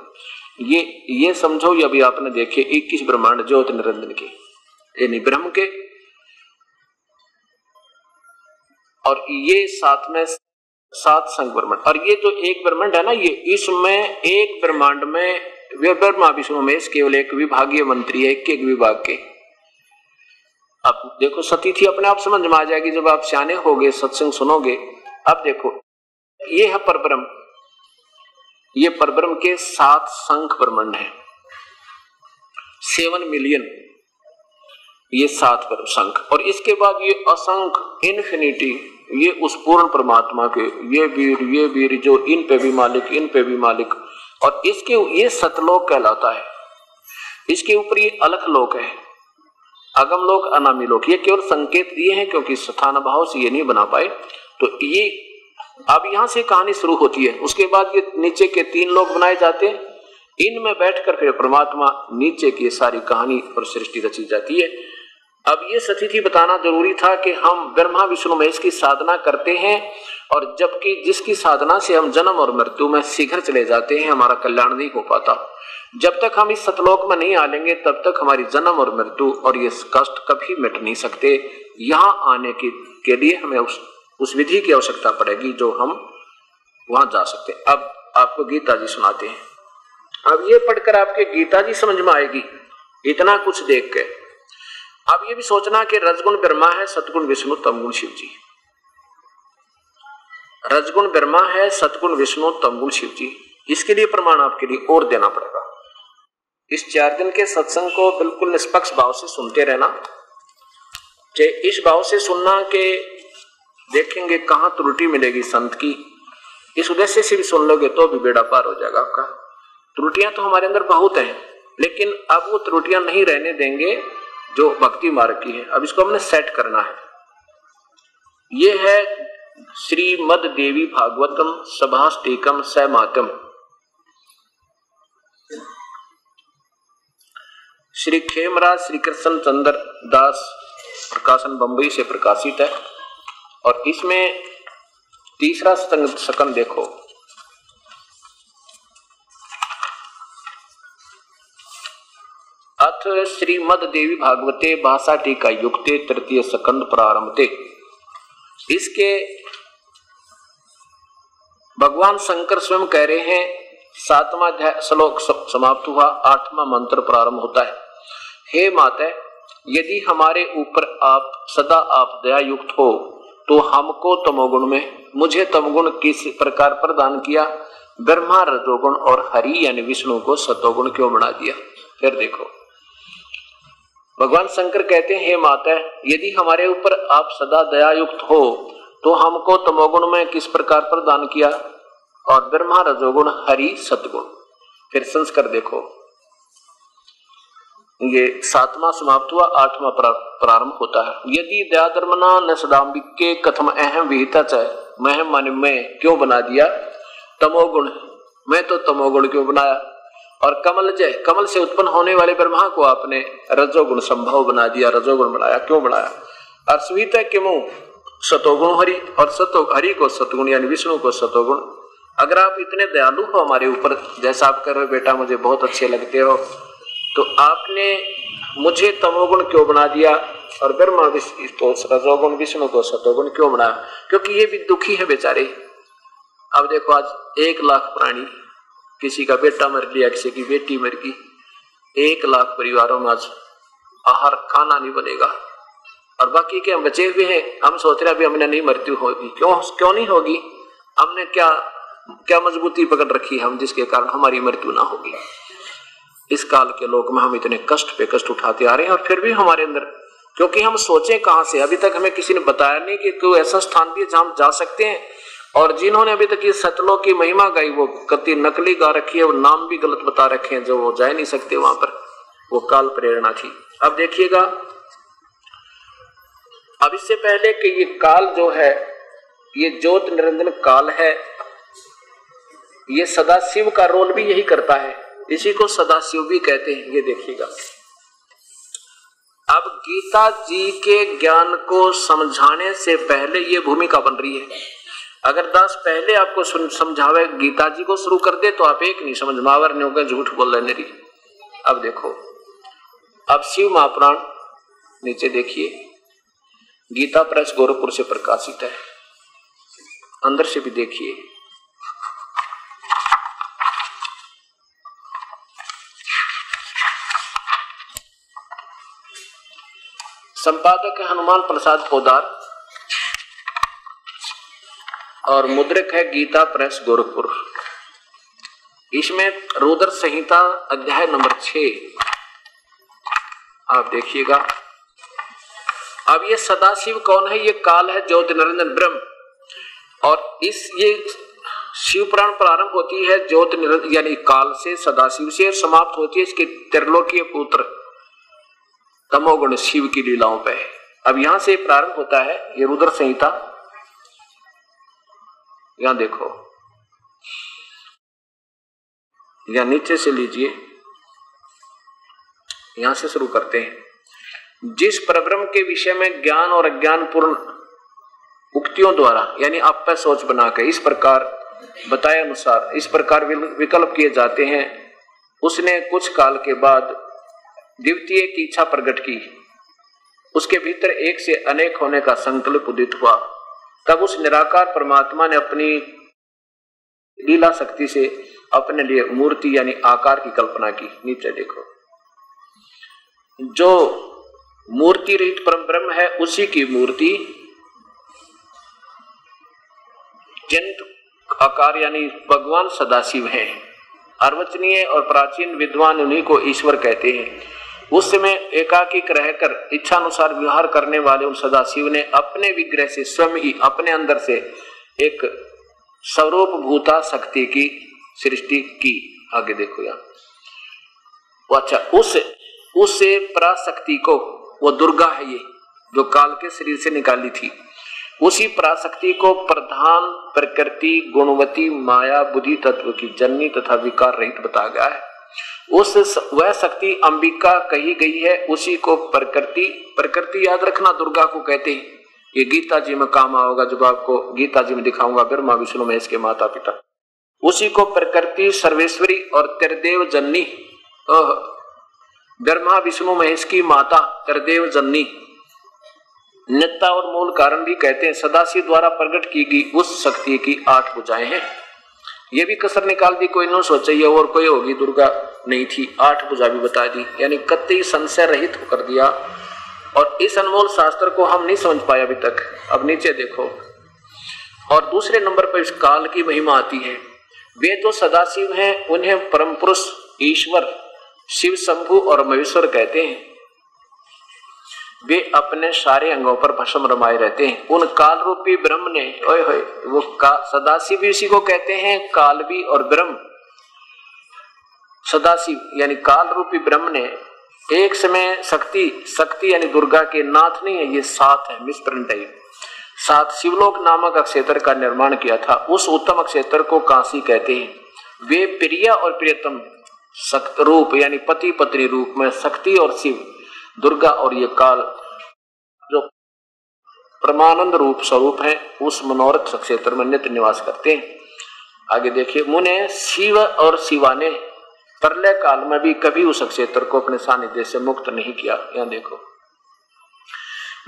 ये समझो, ये अभी आपने देखे 21 ब्रह्मांड ज्योति निरंजन के, यानी ब्रह्म के, और ये साथ में 7 संघ ब्रह्मांड। और ये जो एक ब्रह्मांड है ना, ये इसमें एक ब्रह्मांड में वे ब्रह्मा विष्णु महेश केवल एक विभागीय मंत्री है, एक विभाग के। अब देखो सतिथि अपने आप समझ में आ जाएगी जब आप सियाने होगे, सत्संग सुनोगे। अब देखो ये है परब्रह्म, ये परब्रह्म के 7 संख ब्रह्मांड है, 7 मिलियन ये 7 संख। और इसके बाद ये असंख इन्फिनिटी, ये उस पूर्ण परमात्मा के ये वीर जो इन पे भी मालिक, इन पे भी मालिक। और इसके ये सतलोक कहलाता है। इसके ऊपर ये अलख लोक है, अगम लोक, अनामी लोक। ये केवल संकेत दिए हैं क्योंकि स्थान भाव से ये नहीं बना पाए। तो ये अब यहां से कहानी शुरू होती है। उसके बाद ये नीचे के 3 लोक बनाए जाते हैं, इनमें बैठकर फिर परमात्मा नीचे की सारी कहानी और सृष्टि रची जाती है। अब ये सतिथि बताना जरूरी था कि हम ब्रह्मा विष्णु महेश की साधना करते हैं, और जबकि जिसकी साधना से हम जन्म और मृत्यु में शीघ्र चले जाते हैं, हमारा कल्याण नहीं हो पाता। जब तक हम इस सतलोक में नहीं आलेंगे तब तक हमारी जन्म और मृत्यु और ये कष्ट कभी मिट नहीं सकते। यहाँ आने के लिए हमें उस विधि की आवश्यकता पड़ेगी जो हम वहां जा सकते हैं। अब आपको गीता जी सुनाते हैं। अब ये पढ़कर आपके गीता जी समझ में आएगी, इतना कुछ देख के। अब ये भी सोचना कि रजगुण ब्रह्मा है, सतगुण विष्णु, तमगुण शिव जी। रजगुण ब्रह्मा है, सतगुण विष्णु, तमगुण शिव जी। इसके लिए प्रमाण आपके लिए और देना पड़ेगा। इस 4 दिन के सत्संग को बिल्कुल निष्पक्ष भाव से सुनते रहना। चाहे इस भाव से सुनना कि देखेंगे कहां त्रुटि मिलेगी संत की, इस उद्देश्य से भी सुन लोगे तो भी बेड़ा पार हो जाएगा आपका। त्रुटियां तो हमारे अंदर बहुत हैं, लेकिन अब वो त्रुटियां नहीं रहने देंगे जो भक्ति मार्ग की है। अब इसको हमने सेट करना है। ये है श्रीमद देवी भागवतम सभाष्टिकम समातम, श्री खेमराज श्री कृष्ण चंद्र दास प्रकाशन बंबई से प्रकाशित है। और इसमें तीसरा सकंद देखो। अथ श्रीमद देवी भागवते भाषा टीका युक्ते तृतीय सकंद प्रारंभते। इसके भगवान शंकर स्वयं कह रहे हैं, 7वां अध्याय श्लोक समाप्त हुआ, 8वां मंत्र प्रारंभ होता है। हे माता, यदि हमारे ऊपर आप सदा आप दया युक्त हो तो हमको तमोगुण में, मुझे तमोगुण किस प्रकार प्रदान किया, ब्रह्मा रजोगुण और हरि यानी विष्णु को सतोगुण क्यों बना दिया। फिर देखो भगवान शंकर कहते हैं, हे माता, यदि हमारे ऊपर आप सदा दया युक्त हो तो हमको तमोगुण में किस प्रकार प्रदान किया, और ब्रह्मा रजोगुण हरि सतगुण। फिर संस्कार देखो, ये 7वां समाप्त हुआ, 8वां प्रारंभ होता है। यदि दया धर्मना न सदाम्बिके कथम अहम विहिता चाहे, मैं क्यों बना दिया तमोगुण, मैं तो तमोगुण क्यों बनाया। और कमल से उत्पन्न होने वाले ब्रह्मा को आपने रजोगुण संभव बना दिया, रजोगुण बनाया, क्यों बनाया। और सुविता किमु सतोगुण हरि, और हरि को सतगुण यानी विष्णु को सतोगुण। अगर आप इतने दयालु हो हमारे ऊपर, जैसा आप कर रहे हो, बेटा मुझे बहुत अच्छे लगते हो, तो आपने मुझे तमोगुण क्यों बना दिया और ब्रह्मा को रजोगुण विष्णु को सतोगुण क्यों बनाया, क्योंकि ये भी दुखी है बेचारे। अब देखो आज 1 लाख प्राणी, किसी का बेटा मर गया, किसी की बेटी मर गई, 1 लाख परिवारों में आज आहार खाना नहीं बनेगा। और बाकी के हम बचे हुए हैं, हम सोच रहे अभी हमने नहीं मृत्यु होगी। क्यों नहीं होगी? हमने क्या मजबूती पकड़ रखी हम जिसके कारण हमारी मृत्यु ना होगी। इस काल के लोक में हम इतने कष्ट पे कष्ट उठाते आ रहे हैं और फिर भी हमारे अंदर, क्योंकि हम सोचे कहां से, अभी तक हमें किसी ने बताया नहीं कि कोई ऐसा स्थान भी जहां हम जा सकते हैं। और जिन्होंने अभी तक ये सतलोक की महिमा गाई वो कति नकली गा रखी है, वो नाम भी गलत बता रखे हैं, जो वो जा नहीं सकते वहां पर। वो काल प्रेरणा थी। अब देखिएगा, अब इससे पहले कि ये काल जो है ये ज्योत निरंजन काल है, ये सदाशिव का रोल भी यही करता है, इसी को सदाशिव भी कहते हैं। ये देखिएगा, अब गीता जी के ज्ञान को समझाने से पहले ये भूमिका बन रही है। अगर दास पहले आपको समझावे गीता जी को शुरू कर दे तो आप एक नहीं समझ मावर नहीं होगा, झूठ बोल रहे नहीं। अब देखो, अब शिव महापुराण नीचे देखिए, गीता प्रेस गोरखपुर से प्रकाशित है, अंदर से भी देखिए। संपादक है हनुमान प्रसाद पोदार और मुद्रक है गीता प्रेस गोरखपुर। इसमें रुद्र संहिता अध्याय नंबर 6 आप देखिएगा। अब ये सदाशिव कौन है? ये काल है ज्योति निरंजन ब्रह्म। और ये शिव पुराण प्रारंभ होती है ज्योति निरंजन यानी काल से, सदाशिव से, समाप्त होती है इसके त्रिलोकीय पुत्र तमोगुण शिव की लीलाओं पे। अब यहां से प्रारंभ होता है ये रुद्र संहिता। यहां देखो, यहां नीचे से लीजिए, यहां से शुरू करते हैं। जिस परब्रह्म के विषय में ज्ञान और अज्ञान पूर्ण उक्तियों द्वारा यानी आप पे सोच बनाकर इस प्रकार बताए अनुसार इस प्रकार विकल्प किए जाते हैं, उसने कुछ काल के बाद द्वितीय की इच्छा प्रकट की। उसके भीतर एक से अनेक होने का संकल्प उदित हुआ। तब उस निराकार परमात्मा ने अपनी लीला शक्ति से अपने लिए मूर्ति यानी आकार की कल्पना की। नीचे देखो, जो मूर्ति रहित परम ब्रह्म है उसी की मूर्ति जंत आकार यानी भगवान सदाशिव है। अर्वचनीय और प्राचीन विद्वान उन्हीं को ईश्वर कहते हैं। उस समय एकाकी रहकर इच्छानुसार व्यवहार करने वाले उन सदाशिव ने अपने विग्रह से स्वयं ही अपने अंदर से एक स्वरूप भूता शक्ति की सृष्टि की। आगे देखो यहाँ, अच्छा उससे पराशक्ति को, वो दुर्गा है ये जो काल के शरीर से निकाली थी, उसी पराशक्ति को प्रधान प्रकृति गुणवती माया बुद्धि तत्व की जननी तथा विकार रहित बताया गया है। वह शक्ति अंबिका कही गई है, उसी को प्रकृति याद रखना दुर्गा को कहते हैं। ये गीता जी में काम आओगा, जब आपको गीता जी में दिखाऊंगा ब्रह्मा विष्णु महेश के माता पिता। उसी को प्रकृति सर्वेश्वरी और त्रिदेव जननी, ब्रह्मा विष्णु महेश की माता त्रिदेव जननी, नित्ता और मूल कारण भी कहते हैं। सदाशिव द्वारा प्रकट की गई उस शक्ति की 8 भुजाएं हैं। ये भी कसर निकाल दी, कोई न सोचे ये और कोई होगी, दुर्गा नहीं थी, 8 भुजा भी बता दी, यानी कतई संशय रहित कर दिया। और इस अनमोल शास्त्र को हम नहीं समझ पाए अभी तक। अब नीचे देखो, और दूसरे नंबर पर इस काल की महिमा आती है। वे तो सदाशिव हैं, उन्हें परम पुरुष ईश्वर शिव शंभु और महेश्वर कहते हैं। वे अपने सारे अंगों पर भस्म रमाए रहते हैं। उन काल रूपी ब्रह्म ने, ओए होए, वो सदाशिव भी उसी को कहते हैं, काल भी और ब्रह्म। सदाशिव यानी काल रूपी ब्रह्म ने एक समय शक्ति यानी दुर्गा के नाथ नहीं है, ये 7 है, मिसप्रिंट है, 7 शिवलोक नामक अक्षेत्र का निर्माण किया था। उस उत्तम अक्षेत्र को काशी कहते हैं। वे प्रिय और प्रियतम रूप यानी पति पत्नी रूप में शक्ति और शिव, दुर्गा और ये काल जो परमानंद रूप स्वरूप है, उस मनोरथ क्षेत्र में नित्य निवास करते हैं। आगे देखिए, मुने शिव और शिवा ने प्रलय काल में भी कभी उस क्षेत्र को अपने सानिध्य से मुक्त नहीं किया। यहाँ देखो,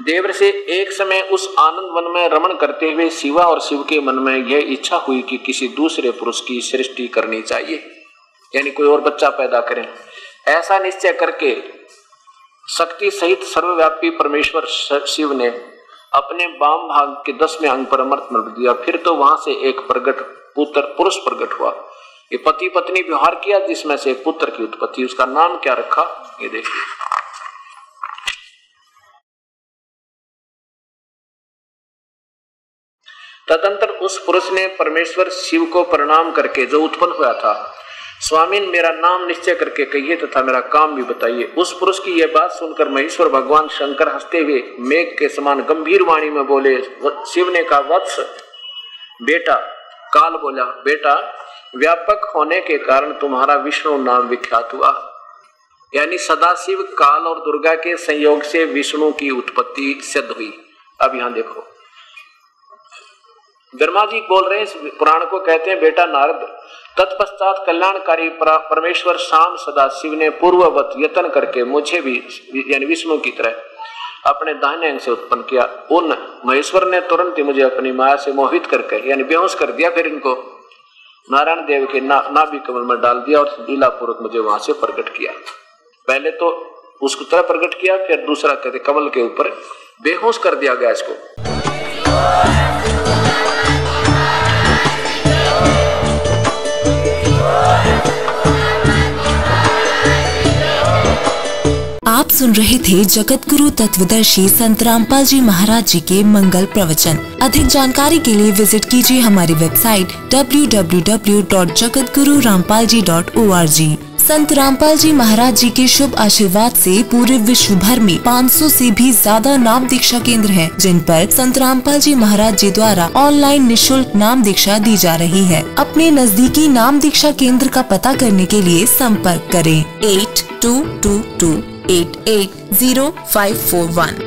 देवर से एक समय उस आनंद वन में रमण करते हुए शिवा और शिव के मन में यह इच्छा हुई कि किसी दूसरे पुरुष की सृष्टि करनी चाहिए, यानी कोई और बच्चा पैदा करें। ऐसा निश्चय करके शक्ति सहित सर्वव्यापी परमेश्वर शिव ने अपने वाम भाग के 10वें अंग पर अमृत मल दिया। फिर तो वहां से एक प्रगट पुरुष प्रकट हुआ। ये पति पत्नी व्यवहार किया, जिसमें से एक पुत्र की उत्पत्ति। उसका नाम क्या रखा, ये देखिए। तदंतर उस पुरुष ने परमेश्वर शिव को प्रणाम करके जो उत्पन्न हुआ था, स्वामी मेरा नाम निश्चय करके कहिए तथा मेरा काम भी बताइए। उस पुरुष की यह बात सुनकर महेश्वर भगवान शंकर हंसते हुए मेघ के समान गंभीर वाणी में बोले। शिव ने कहा, वत्स बेटा, काल बोला, बेटा व्यापक होने के कारण तुम्हारा विष्णु नाम विख्यात हुआ। यानी सदाशिव, काल और दुर्गा के संयोग से विष्णु की उत्पत्ति सिद्ध हुई। अब यहां देखो, ब्रह्मा जी बोल रहे हैं, पुराण को कहते हैं, बेटा नारद, तत्पश्चात कल्याणकारी परमेश्वर शाम सदाशिव ने पूर्ववत यत्न करके मुझे भी यानी विष्णु की तरह अपने दाहिने अंग से उत्पन्न किया। उन महेश्वर ने तुरंत ही मुझे अपनी माया से मोहित करके यानी बेहोश कर दिया। फिर इनको नारायण देव के नाभि कमल में डाल दिया और लीला पूर्वक मुझे वहां से प्रकट किया। पहले तो उसको तरह प्रकट किया, फिर दूसरा कहते कमल के ऊपर बेहोश कर दिया गया इसको। आप सुन रहे थे जगत गुरु तत्वदर्शी संत रामपाल जी महाराज जी के मंगल प्रवचन। अधिक जानकारी के लिए विजिट कीजिए हमारी वेबसाइट www.jagatgururampalji.org। संत रामपाल जी महाराज जी के शुभ आशीर्वाद से पूरे विश्व भर में 500 से भी ज्यादा नाम दीक्षा केंद्र हैं, जिन पर संत रामपाल जी महाराज जी द्वारा ऑनलाइन निशुल्क नाम दीक्षा दी जा रही है। अपने नजदीकी नाम दीक्षा केंद्र का पता करने के लिए संपर्क करें 8222880541।